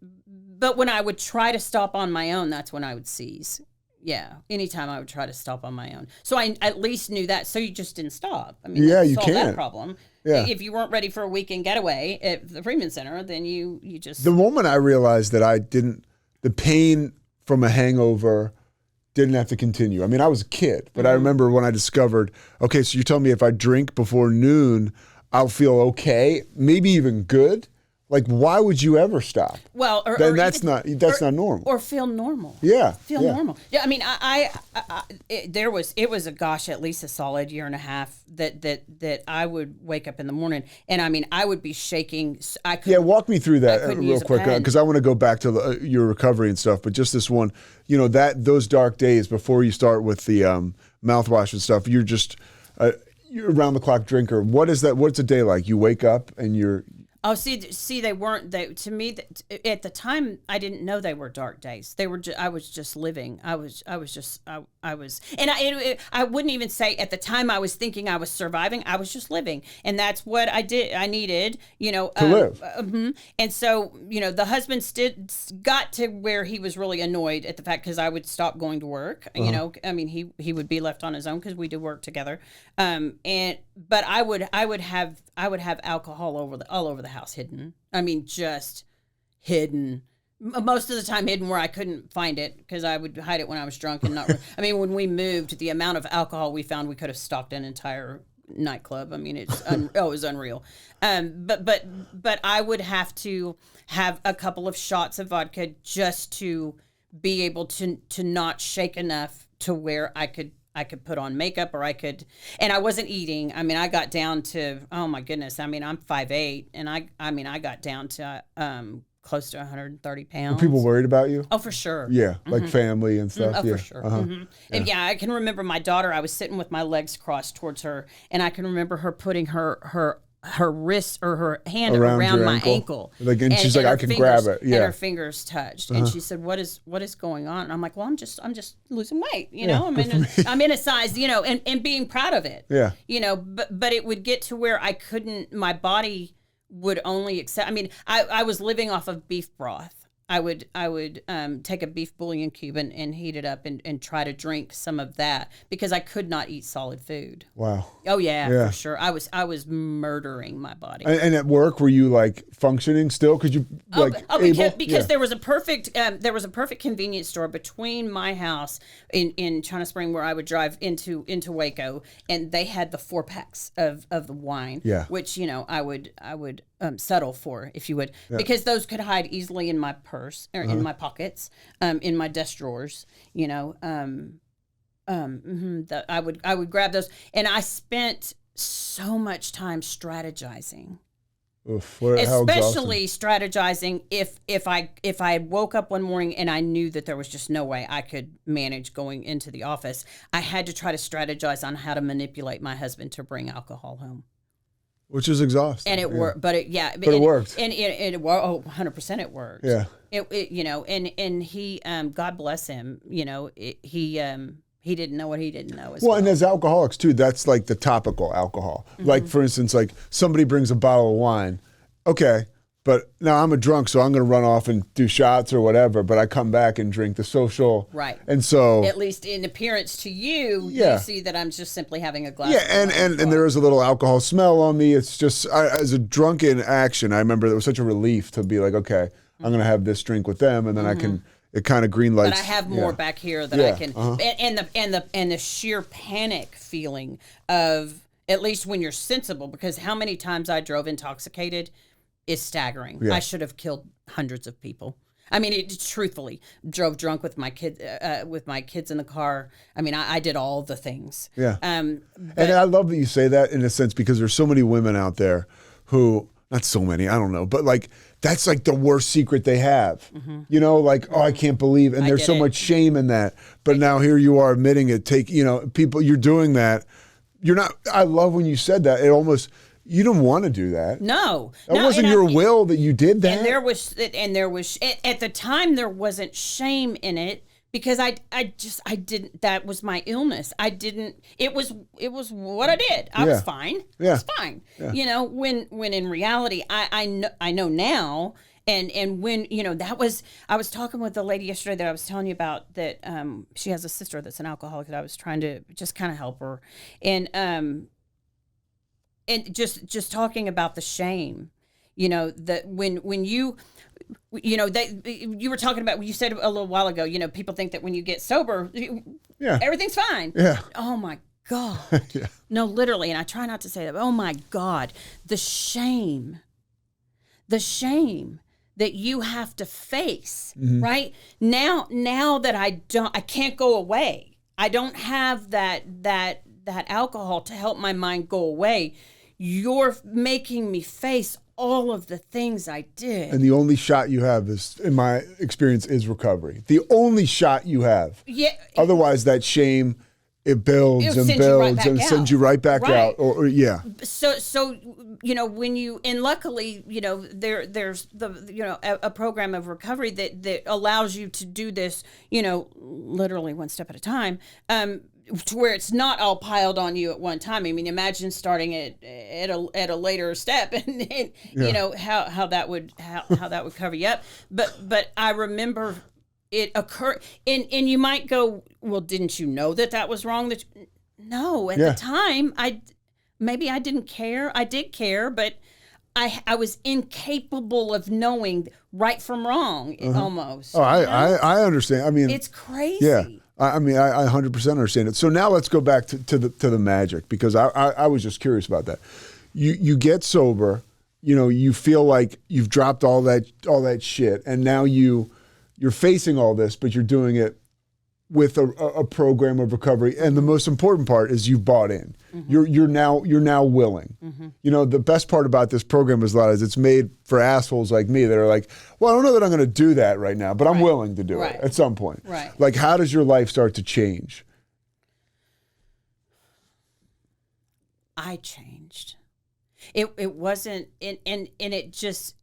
But when I would try to stop on my own, that's when I would seize. Yeah, anytime I would try to stop on my own. So I at least knew that. So you just didn't stop. I mean, you solve can't. that problem. Yeah. If you weren't ready for a weekend getaway at the Freeman Center, then you just... The moment I realized that the pain from a hangover didn't have to continue. I mean, I was a kid, but I remember when I discovered, okay, so you're telling me if I drink before noon, I'll feel okay, maybe even good? Like, why would you ever stop? Well, that's not normal. Or feel normal. Yeah, feel normal. Yeah, I mean, it was at least a solid year and a half that I would wake up in the morning, and I mean, I would be shaking. Walk me through that real quick because I want to go back to your recovery and stuff. But just this one, you know, those dark days before you start with the mouthwash and stuff, you're just you're around the clock drinker. What is that? What's a day like? You wake up and you're... Oh, see, they weren't. To me, at the time, I didn't know they were dark days. They were. I was just living. I was, and I wouldn't even say at the time I was thinking I was surviving. I was just living, and that's what I did. I needed, you know, to live. And so, you know, the husband got to where he was really annoyed at the fact because I would stop going to work. You know, I mean, he would be left on his own because we did work together. But I would have alcohol all over the house hidden. I mean, just hidden. Most of the time hidden where I couldn't find it because I would hide it when I was drunk and not. I mean, when we moved, the amount of alcohol we found, we could have stocked an entire nightclub. I mean, it was unreal. But I would have to have a couple of shots of vodka just to be able to not shake enough to where I could put on makeup and I wasn't eating. I mean, I got down to, oh my goodness. I mean, I'm 5'8", and I got down to close to 130 pounds. Were people worried about you? Oh, for sure. Yeah, like family and stuff. For sure. And yeah, I can remember my daughter. I was sitting with my legs crossed towards her, and I can remember her putting her wrist or her hand around my ankle. Like, and she's like, I can grab it. Yeah. And her fingers touched. And she said, what is going on? And I'm like, well, I'm just losing weight. You know, I'm in a size, you know, and being proud of it. Yeah. You know, but it would get to where I couldn't, my body would only accept, I mean, I was living off of beef broth. I would take a beef bouillon cube and heat it up and try to drink some of that because I could not eat solid food. Wow. Oh yeah, for sure. I was murdering my body. And at work, were you like functioning still? Could you because there was a perfect convenience store between my house in China Spring where I would drive into Waco, and they had the 4-packs of the wine, which, you know, I would settle for, if you would, because those could hide easily in my purse or in my pockets, in my desk drawers, you know. I would grab those, and I spent so much time strategizing Oof, how exhausting. Especially strategizing if I woke up one morning and I knew that there was just no way I could manage going into the office, I had to try to strategize on how to manipulate my husband to bring alcohol home. Which is exhausting. And it worked, but it worked. And it 100% it worked. Yeah. It you know, and he God bless him, you know, he didn't know what he didn't know as well. And as alcoholics too, that's like the topical alcohol. Like for instance, like somebody brings a bottle of wine. Okay, but now I'm a drunk, so I'm going to run off and do shots or whatever, but I come back and drink the social. Right. And so at least in appearance to you, Yeah. you see that I'm just simply having a glass yeah, of wine. and there is a little alcohol smell on me. It's just as a drunken action, I remember it was such a relief to be like, okay, I'm going to have this drink with them, and then I can. It kind of green lights. But I have more back here that I can, and the sheer panic feeling of, at least when you're sensible, because how many times I drove intoxicated is staggering. Yeah. I should have killed hundreds of people. I mean, truthfully, drove drunk with my kids in the car. I mean, I did all the things. Yeah. And I love that you say that in a sense, because there's so many women out there who, not so many, I don't know, but like, that's like the worst secret they have. You know, like, oh, I can't believe, and there's so much shame in that. But now here you are admitting it. People, you're doing that. You're not, I love when you said that. It almost, you didn't want to do that. No. That wasn't your will that you did that. And there was, at the time, there wasn't shame in it. Because I didn't, that was my illness. I didn't, it was what I did. I was fine. Yeah. I was fine. Yeah. You know, when in reality, I know now, and when, you know, I was talking with the lady yesterday that I was telling you about, that she has a sister that's an alcoholic, that I was trying to just kind of help her. And just talking about the shame, you know, that when you know, you were talking about, you said a little while ago, you know, people think that when you get sober, everything's fine. Yeah. Oh my God. Yeah. No, literally. And I try not to say that, but oh my God, the shame that you have to face, right? Now that I can't go away. I don't have that alcohol to help my mind go away. You're making me face all of the things I did. And the only shot you have is, in my experience, is recovery. The only shot you have. Yeah. Otherwise, that shame, it builds and builds and sends you right back out. Or yeah. So you know, when you, and luckily, you know, there's the, you know, a program of recovery that allows you to do this, you know, literally one step at a time. To where it's not all piled on you at one time. I mean, imagine starting at a later step, and you know how that would cover you up. But I remember it occurred, and you might go, well, didn't you know that was wrong? No, at the time, I didn't care. I did care, but I was incapable of knowing right from wrong, almost. Oh, I understand. I mean, it's crazy. Yeah. I mean, I 100% understand it. So now let's go back to the magic, because I was just curious about that. You get sober, you know, you feel like you've dropped all that shit, and now you're facing all this, but you're doing it with a program of recovery. And the most important part is you've bought in. You're now willing. You know, the best part about this program is it's made for assholes like me that are like, well, I don't know that I'm going to do that right now, but I'm willing to do it at some point. Right. Like, how does your life start to change? I changed. It wasn't, and it just,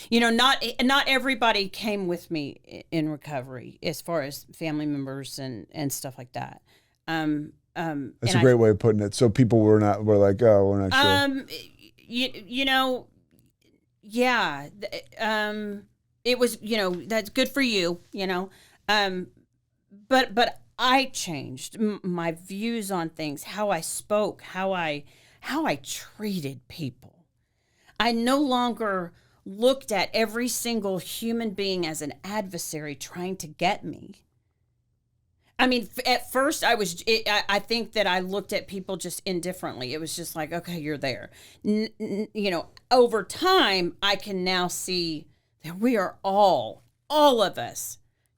you know, not everybody came with me in recovery, as far as family members and stuff like that. That's a great way of putting it. So people were like, oh, we're not sure. You know, yeah. It was, you know, that's good for you, you know. But I changed my views on things, how I spoke, how I treated people. I no longer looked at every single human being as an adversary trying to get me. I mean, at first I think that I looked at people just indifferently. It was just like, okay, you're there. You know, over time, I can now see that we are all of us,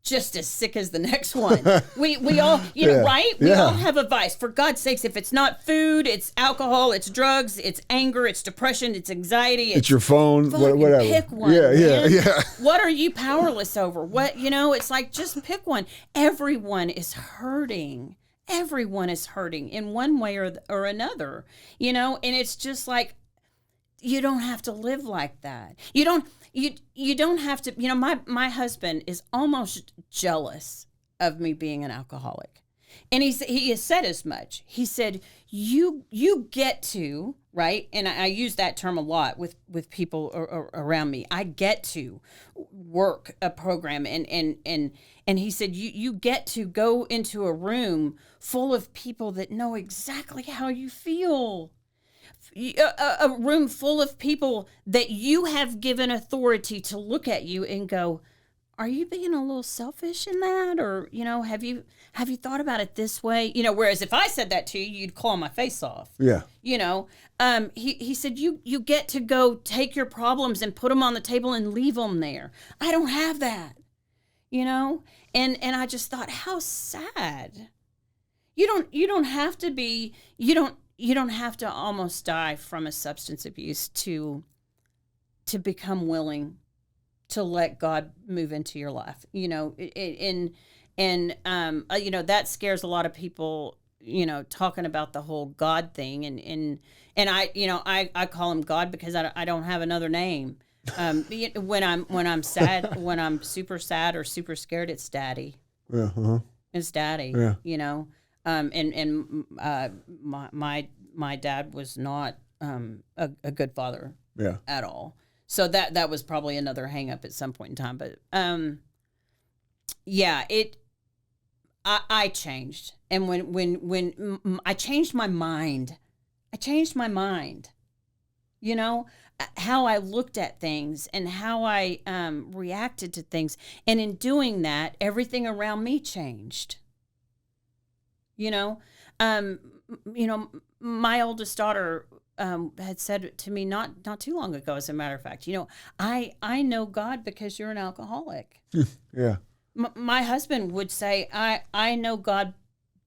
just as sick as the next one. We all, you know, right? We all have a vice. For God's sakes, if it's not food, it's alcohol, it's drugs, it's anger, it's depression, it's anxiety. It's your phone, whatever. Pick one. Yeah. What are you powerless over? What, you know, it's like, just pick one. Everyone is hurting. Everyone is hurting in one way or another, you know, and it's just like, you don't have to live like that. You don't have to, you know, my husband is almost jealous of me being an alcoholic. And he has said as much. He said, you get to, right? And I use that term a lot with people around me. I get to work a program and he said, you get to go into a room full of people that know exactly how you feel. A room full of people that you have given authority to look at you and go, are you being a little selfish in that? Or, you know, have you thought about it this way? You know, whereas if I said that to you, you'd claw my face off. Yeah. You know, he said, you get to go take your problems and put them on the table and leave them there. I don't have that, you know? And I just thought, how sad. You don't have to be, you don't have to almost die from a substance abuse to become willing to let God move into your life, you know, you know, that scares a lot of people, you know, talking about the whole God thing. And I, you know, I call him God because I don't have another name. When I'm sad, when I'm super sad or super scared, it's Daddy. Yeah. Uh-huh. It's Daddy, yeah. You know? My dad was not a good father at all. So that was probably another hang up at some point in time. But I changed. And when I changed my mind, you know, how I looked at things and how I reacted to things. And in doing that, everything around me changed. You know, my oldest daughter had said to me not too long ago, as a matter of fact, you know, I know God because you're an alcoholic. Yeah. My husband would say, I know God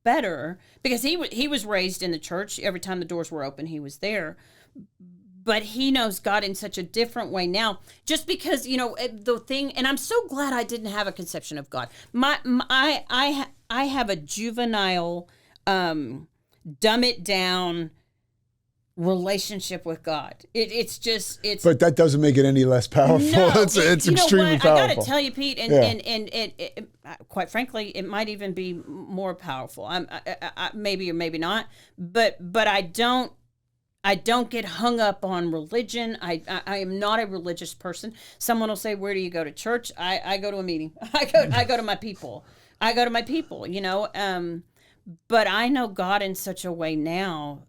better because he was raised in the church. Every time the doors were open, he was there. But he knows God in such a different way now, just because, you know, the thing, and I'm so glad I didn't have a conception of God. I have a juvenile, dumb it down relationship with God. It's But that doesn't make it any less powerful. No, it's extremely powerful. I got to tell you, Pete, and quite frankly, it might even be more powerful. I maybe or maybe not, but I don't get hung up on religion. I am not a religious person. Someone will say, "Where do you go to church?" I go to a meeting. I go to my people. You know. But I know God in such a way now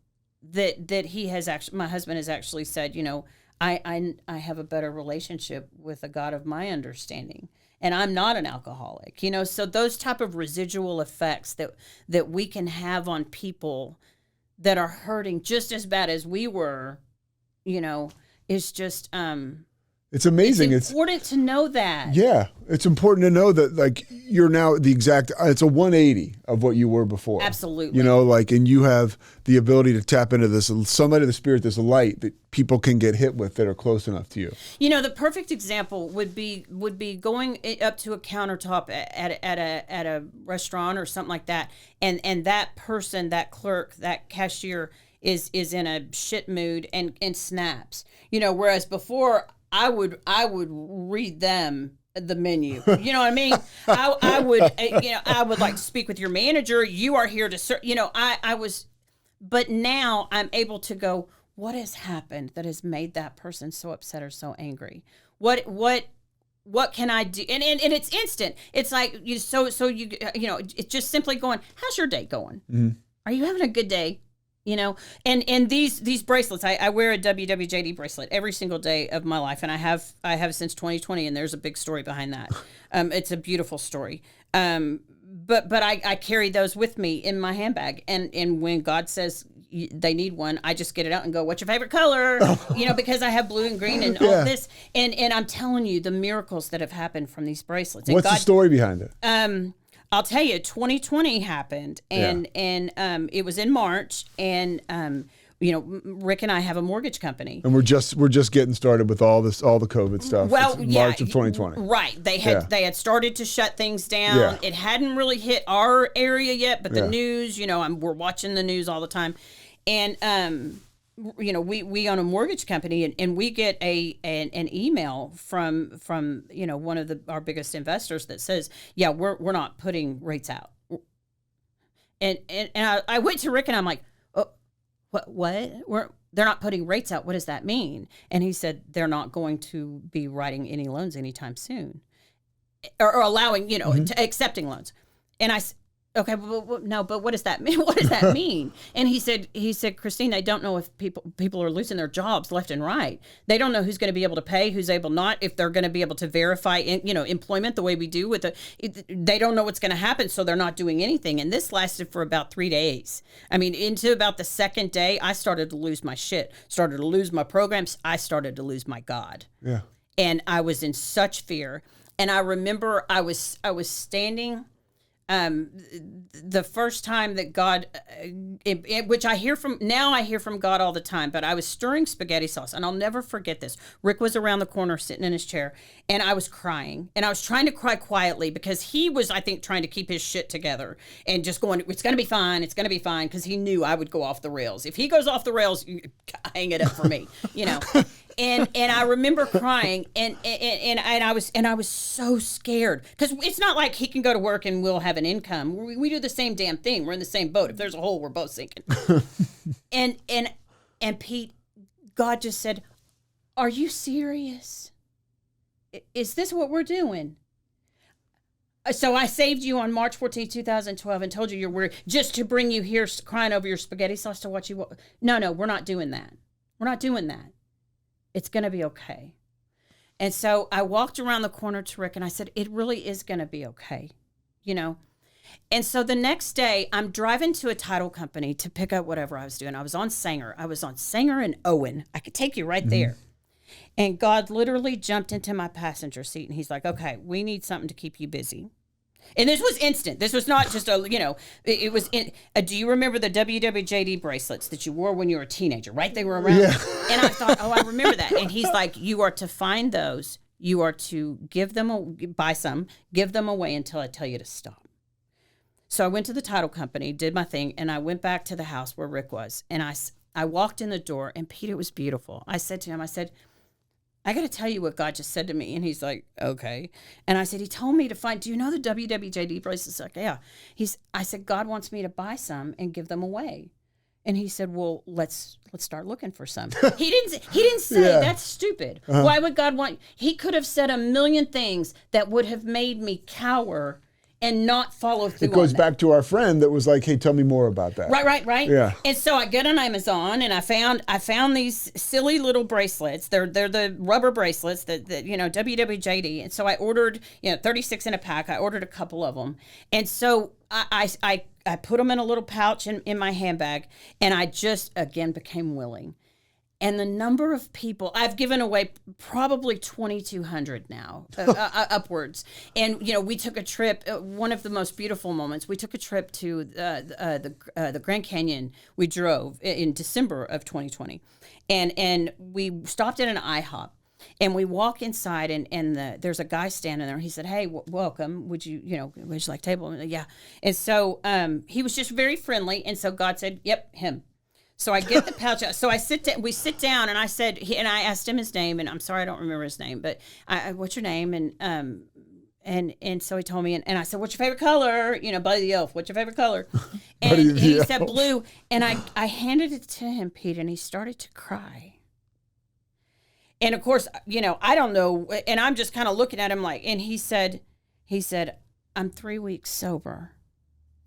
that he has actually, my husband has actually said, you know, I have a better relationship with a God of my understanding, and I'm not an alcoholic. You know, so those type of residual effects that we can have on people that are hurting just as bad as we were, you know, is just it's amazing. It's important to know that. Yeah, it's important to know that, like, you're now the exact. It's a 180 of what you were before. Absolutely. You know, like, and you have the ability to tap into this somebody of the spirit, this light that people can get hit with that are close enough to you. You know, the perfect example would be going up to a countertop at a restaurant or something like that, and that person, that clerk, that cashier is in a shit mood and snaps. You know, whereas before I would read them the menu. You know what I mean? I would like to speak with your manager. You are here to serve. You know, I was, but now I'm able to go, what has happened that has made that person so upset or so angry? What can I do? And it's instant. It's like you know, it's just simply going, how's your day going? Mm-hmm. Are you having a good day? You know, and these bracelets, I wear a WWJD bracelet every single day of my life, and I have since 2020, and there's a big story behind that. It's a beautiful story. But I carry those with me in my handbag, and when God says, they need one, I just get it out and go, what's your favorite color? Because I have blue and green and all this. And I'm telling you the miracles that have happened from these bracelets. And What's the story behind it? I'll tell you, 2020 happened, and it was in March, and Rick and I have a mortgage company, and we're just getting started with all the COVID stuff. Well, it's March of 2020, right? They had started to shut things down. Yeah. It hadn't really hit our area yet, but the news, we're watching the news all the time, and we own a mortgage company, and we get an email from one of our biggest investors that says, yeah, we're not putting rates out, and I went to Rick and I'm like, oh, what? They're not putting rates out. What does that mean? And he said they're not going to be writing any loans anytime soon, or allowing to accepting loans. And I said, okay, but what does that mean? What does that mean? And he said, Kristine, they don't know if people are losing their jobs left and right. They don't know who's going to be able to pay, who's able not, if they're going to be able to verify, employment the way we do they don't know what's going to happen, so they're not doing anything. And this lasted for about 3 days. I mean, into about the second day, I started to lose my shit, started to lose my programs. I started to lose my God. Yeah. And I was in such fear. And I remember I was standing. The first time that God, which I hear from God all the time, but I was stirring spaghetti sauce, and I'll never forget this. Rick was around the corner sitting in his chair, and I was crying, and I was trying to cry quietly because he was, I think, trying to keep his shit together and just going, it's going to be fine, because he knew I would go off the rails. If he goes off the rails, hang it up for me, And I remember crying, and I was so scared, because it's not like he can go to work and we'll have an income. We do the same damn thing. We're in the same boat. If there's a hole, we're both sinking. and Pete, God just said, "Are you serious? Is this what we're doing?" So I saved you on March 14, 2012, and told you you're worried just to bring you here crying over your spaghetti sauce to watch you. No, we're not doing that. We're not doing that. It's going to be okay. And so I walked around the corner to Rick and I said, it really is going to be okay, And so the next day I'm driving to a title company to pick up whatever I was doing. I was on Sanger and Owen. I could take you right there. And God literally jumped into my passenger seat, and he's like, okay, we need something to keep you busy. And this was instant. This was not just it was do you remember the WWJD bracelets that you wore when you were a teenager, right? They were around. Yeah. And I thought, I remember that. And he's like, you are to find those. You are to buy some, give them away until I tell you to stop. So I went to the title company, did my thing, and I went back to the house where Rick was. And I walked in the door, and Peter was beautiful. I said to him, I got to tell you what God just said to me. And he's like, okay. And I said, he told me to find, do you know the WWJD bracelets? Like, yeah. I said, God wants me to buy some and give them away. And he said, well, let's start looking for some. He didn't say, that's stupid. Why would God want, he could have said a million things that would have made me cower and not follow through. It goes back to our friend that was like, hey, tell me more about that. Right. Yeah. And so I get on Amazon, and I found these silly little bracelets. They're the rubber bracelets that WWJD. And so I ordered 36 in a pack. I ordered a couple of them. And so I put them in a little pouch in my handbag, and I just again became willing. And the number of people, I've given away probably 2,200 now, upwards. And, we took a trip, one of the most beautiful moments, we took a trip to the Grand Canyon. We drove in December of 2020. And we stopped at an IHOP. And we walk inside, and there's a guy standing there. He said, hey, welcome. Would you like table? And, yeah. And so he was just very friendly. And so God said, yep, him. So I get the pouch out. So we sit down, and I said, and I asked him his name, and I'm sorry I don't remember his name, but what's your name? And so he told me, and I said, what's your favorite color? Buddy the Elf, what's your favorite color? And he said blue. And I handed it to him, Pete, and he started to cry. And of course, I don't know, and I'm just kind of looking at him like, and he said, I'm 3 weeks sober.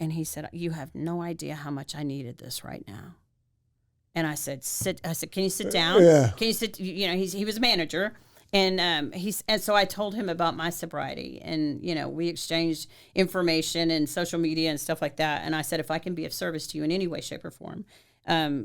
And he said, you have no idea how much I needed this right now. And I said, can you sit down? Yeah. Can you sit? He was a manager, and so I told him about my sobriety, and we exchanged information and social media and stuff like that. And I said, if I can be of service to you in any way, shape, or form,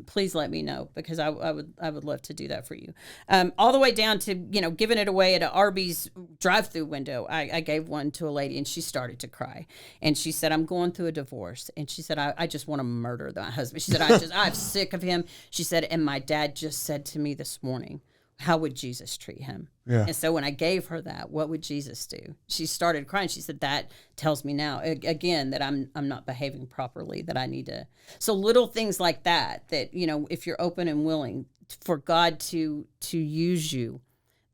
please let me know, because I would love to do that for you. All the way down to, giving it away at an Arby's drive-through window. I gave one to a lady and she started to cry. And she said, I'm going through a divorce. And she said, I just want to murder my husband. She said, I'm sick of him. She said, and my dad just said to me this morning, how would Jesus treat him? Yeah. And so when I gave her that, what would Jesus do? She started crying. She said, that tells me now, again, that I'm not behaving properly, that I need to. So little things like that, if you're open and willing for God to use you,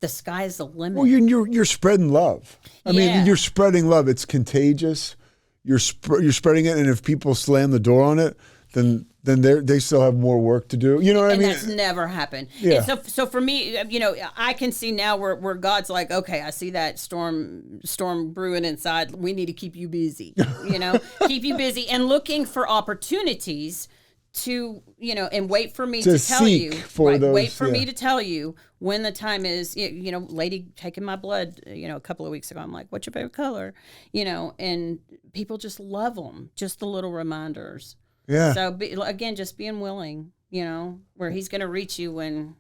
the sky's the limit. Well, you're spreading love. I mean, you're spreading love. It's contagious. You're spreading it, and if people slam the door on it, then they still have more work to do. You know what I mean? And that's never happened. Yeah. And so for me, I can see now where God's like, okay, I see that storm brewing inside. We need to keep you busy, keep you busy and looking for opportunities to, and wait for me to tell you. Wait for me to tell you when the time is, lady taking my blood, a couple of weeks ago, I'm like, what's your favorite color? And people just love them, just the little reminders. Yeah. So again, just being willing, where he's going to reach you when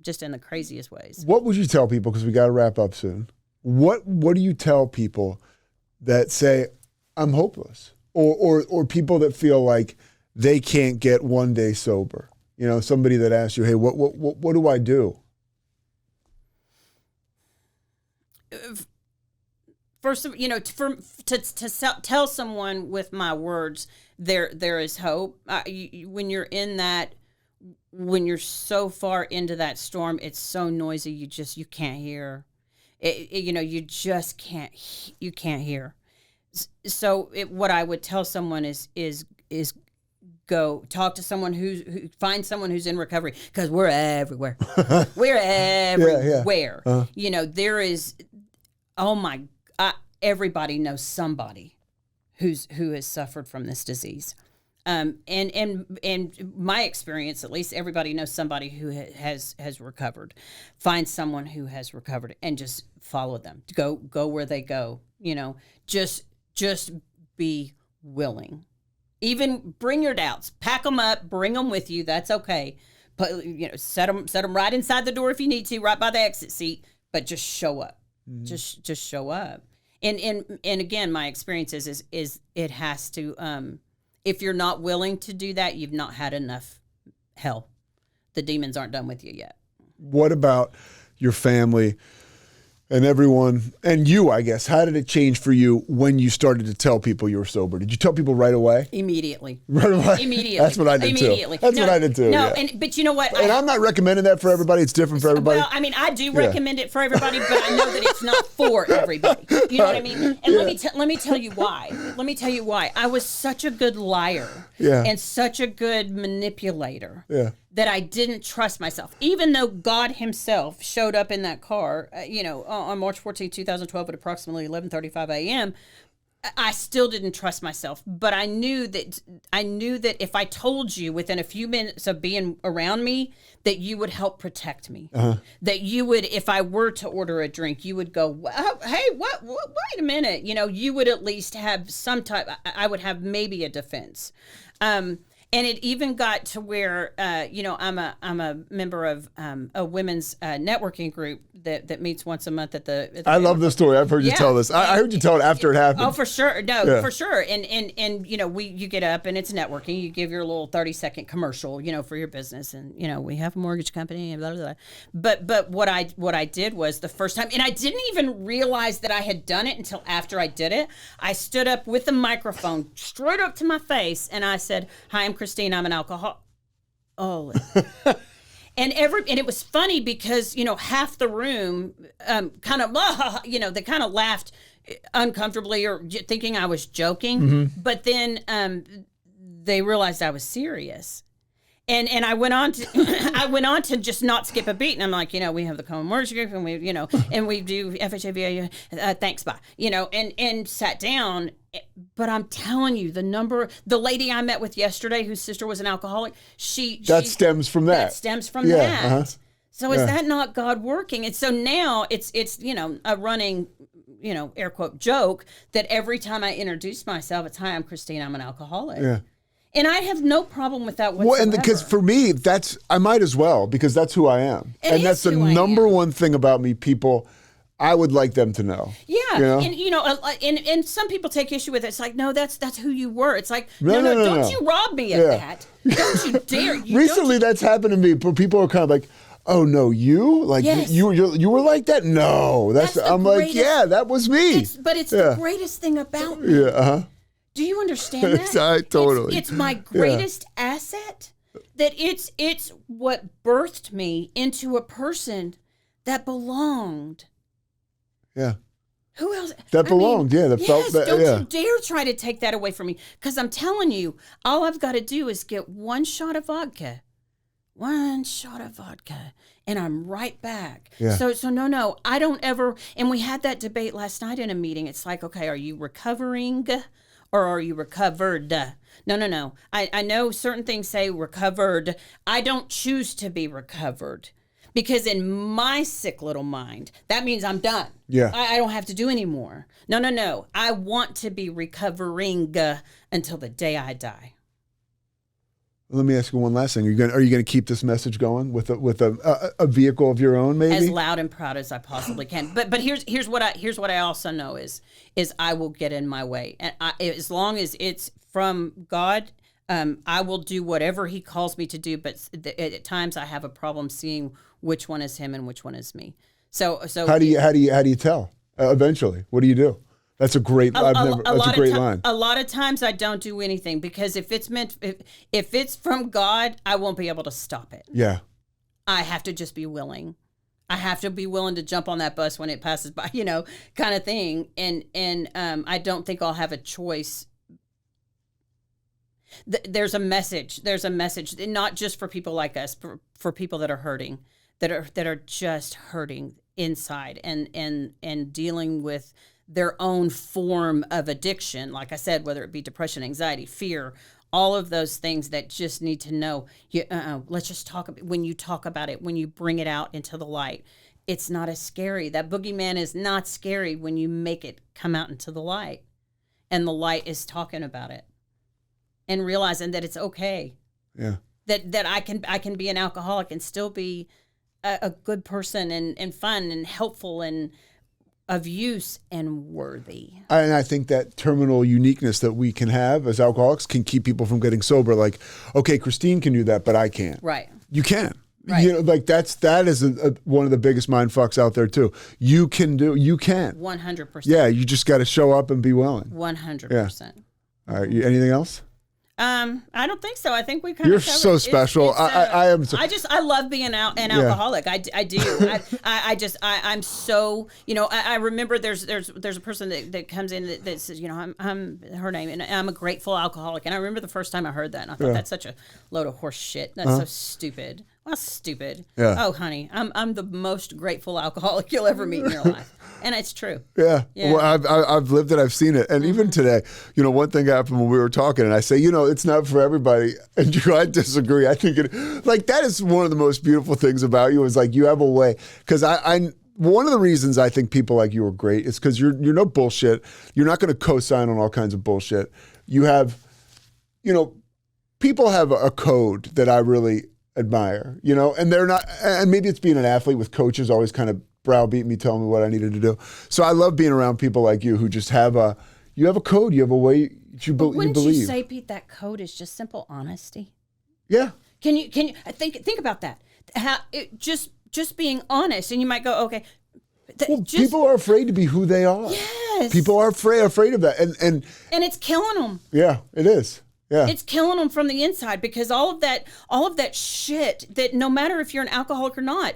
just in the craziest ways. What would you tell people, because we got to wrap up soon. What do you tell people that say, I'm hopeless, or people that feel like they can't get one day sober? Somebody that asks you, hey, what do I do? First, to tell someone with my words, there is hope. When you're in that, when you're so far into that storm, it's so noisy. You can't hear. You just can't. You can't hear. So what I would tell someone is go talk to someone who find someone who's in recovery, because we're everywhere. We're everywhere. Yeah. There is. Oh my. Everybody knows somebody who has suffered from this disease, and my experience, at least, everybody knows somebody who has recovered. Find someone who has recovered and just follow them. Go where they go. Just be willing. Even bring your doubts, pack them up, bring them with you. That's okay. But set them right inside the door if you need to, right by the exit seat. But just show up. Mm-hmm. Just show up. And again, my experience is it has to, if you're not willing to do that, you've not had enough hell. The demons aren't done with you yet. What about your family and everyone, and you, I guess? How did it change for you when you started to tell people you were sober? Did you tell people right away? Immediately. Right away? Immediately. That's what I did too. That's what I did too. No, yeah. but you know what? And I'm not recommending that for everybody. It's different for everybody. Well, I do recommend it for everybody, but I know that it's not for everybody. You know what I mean? And let me tell you why. Let me tell you why. I was such a good liar and such a good manipulator. Yeah. That I didn't trust myself, even though God himself showed up in that car, on March 14, 2012 at approximately 11:35 a.m., I still didn't trust myself. But I knew that if I told you within a few minutes of being around me, that you would help protect me. Uh-huh. That you would, if I were to order a drink, you would go, hey, what? Wait a minute. You would at least have some type, I would have maybe a defense. And it even got to where, I'm a member of a women's networking group that meets once a month at the. I love this story. I've heard you tell this. I heard you tell it after it happened. Oh, for sure. No, for sure. And you get up and it's networking. You give your little 30-second commercial, for your business, and we have a mortgage company and blah blah blah. But what I did was the first time, and I didn't even realize that I had done it until after I did it. I stood up with the microphone straight up to my face and I said, "Hi, I'm Kristine, I'm an alcoholic." And it was funny because, half the room kind of, they kind of laughed uncomfortably or thinking I was joking. Mm-hmm. But then they realized I was serious. And I went on to just not skip a beat, and I'm like, we have the Common Mortgage Group, and we, and we do FHA, VA, thanks, bye, and sat down. But I'm telling you, the lady I met with yesterday, whose sister was an alcoholic, that stems from that. That stems from that. Uh-huh. So is that not God working? And so now it's a running, air quote joke that every time I introduce myself, it's, "Hi, I'm Kristine, I'm an alcoholic." Yeah. And I have no problem with that Well, whatsoever. and because for me, I might as well, because that's who I am. It and is that's the who I number am. one thing about me, people, I would like them to know. Yeah, You know? and some people take issue with it. It's like, no, that's who you were. It's like, No, no, no, don't no. you rob me of Yeah. that. Don't you dare. Recently, that's happened to me. People are kind of like, "Oh no, you like Yes. you were like that." No, That's the I'm like, greatest- yeah, that was me. But it's the greatest thing about me. Yeah, Do you understand that? Totally. It's my greatest asset. That it's what birthed me into a person that belonged. yeah. Who else? That belonged, yeah, that yes, felt that- don't yeah. you dare try to take that away from me. Because I'm telling you, all I've got to do is get one shot of vodka. And I'm right back. Yeah. So no, I don't ever, and we had that debate last night in a meeting. It's like, okay, are you recovering or are you recovered? No. I know certain things say recovered. I don't choose to be recovered. Because in my sick little mind, that means I'm done. Yeah. I don't have to do anymore. No. I want to be recovering until the day I die. Let me ask you one last thing. Are you going to keep this message going with a vehicle of your own, maybe? As loud and proud as I possibly can. But here's what I also know is I will get in my way, and as long as it's from God, I will do whatever He calls me to do. But at times I have a problem seeing which one is Him and which one is me. So how do you tell? Eventually, what do you do? That's a great. That's a great line. A lot of times I don't do anything because if it's from God, I won't be able to stop it. Yeah. I have to just be willing. I have to be willing to jump on that bus when it passes by, kind of thing. And I don't think I'll have a choice. There's a message, not just for people like us, for people that are hurting, that are just hurting inside and dealing with their own form of addiction. Like I said, whether it be depression, anxiety, fear, all of those things that just need to know. Let's just talk. When you talk about it, when you bring it out into the light, it's not as scary. That boogeyman is not scary when you make it come out into the light, and the light is talking about it, and realizing that it's okay. Yeah. That I can be an alcoholic and still be a good person and fun and helpful and of use and worthy. And I think that terminal uniqueness that we can have as alcoholics can keep people from getting sober. Like, okay, Kristine can do that, but I can't. Right. You can. Right. Like that is one of the biggest mind fucks out there too. You can. 100%. Yeah, you just got to show up and be willing. 100%. All right. Anything else? I don't think so. I think we kind You're of covered. so special. I am. So, I love being an alcoholic. I do. I'm so, I remember there's a person that comes in that says, I'm her name, and I'm a grateful alcoholic. And I remember the first time I heard that, and I thought that's such a load of horse shit. That's so stupid. Well, stupid. Yeah. Oh, honey, I'm the most grateful alcoholic you'll ever meet in your life, and it's true. Yeah. Yeah. Well, I've lived it. I've seen it. And even today, one thing happened when we were talking, and I say, it's not for everybody. And I disagree. I think that is one of the most beautiful things about you is like you have a way. Because one of the reasons I think people like you are great is because you're no bullshit. You're not going to co-sign on all kinds of bullshit. You have, people have a code that I really admire, and they're not, and maybe it's being an athlete with coaches always kind of browbeat me, telling me what I needed to do. So I love being around people like you who just have a code, you have a way you believe. Wouldn't you say, Pete, that code is just simple honesty? Yeah. Can you think about that? How just being honest, and you might go, okay. People are afraid to be who they are. Yes. People are afraid of that, and it's killing them. Yeah, it is. Yeah. It's killing them from the inside because all of that shit that no matter if you're an alcoholic or not,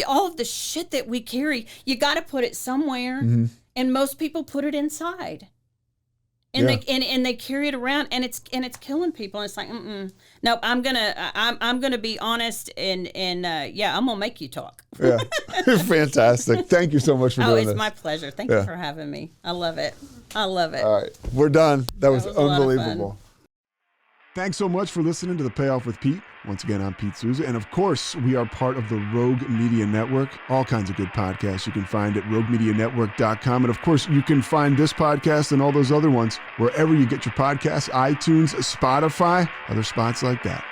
all of the shit that we carry, you got to put it somewhere, and most people put it inside, and they carry it around, and it's killing people. And it's like, no, I'm gonna be honest, and I'm gonna make you talk. Yeah, fantastic. Thank you so much for doing this. Oh, it's my pleasure. Thank you for having me. I love it. All right, we're done. That was a lot of fun. unbelievable. Thanks so much for listening to The Payoff with Pete. Once again, I'm Pete Souza. And of course, we are part of the Rogue Media Network. All kinds of good podcasts you can find at roguemedianetwork.com. And of course, you can find this podcast and all those other ones wherever you get your podcasts, iTunes, Spotify, other spots like that.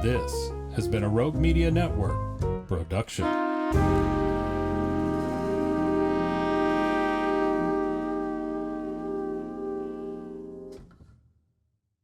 This has been a Rogue Media Network production.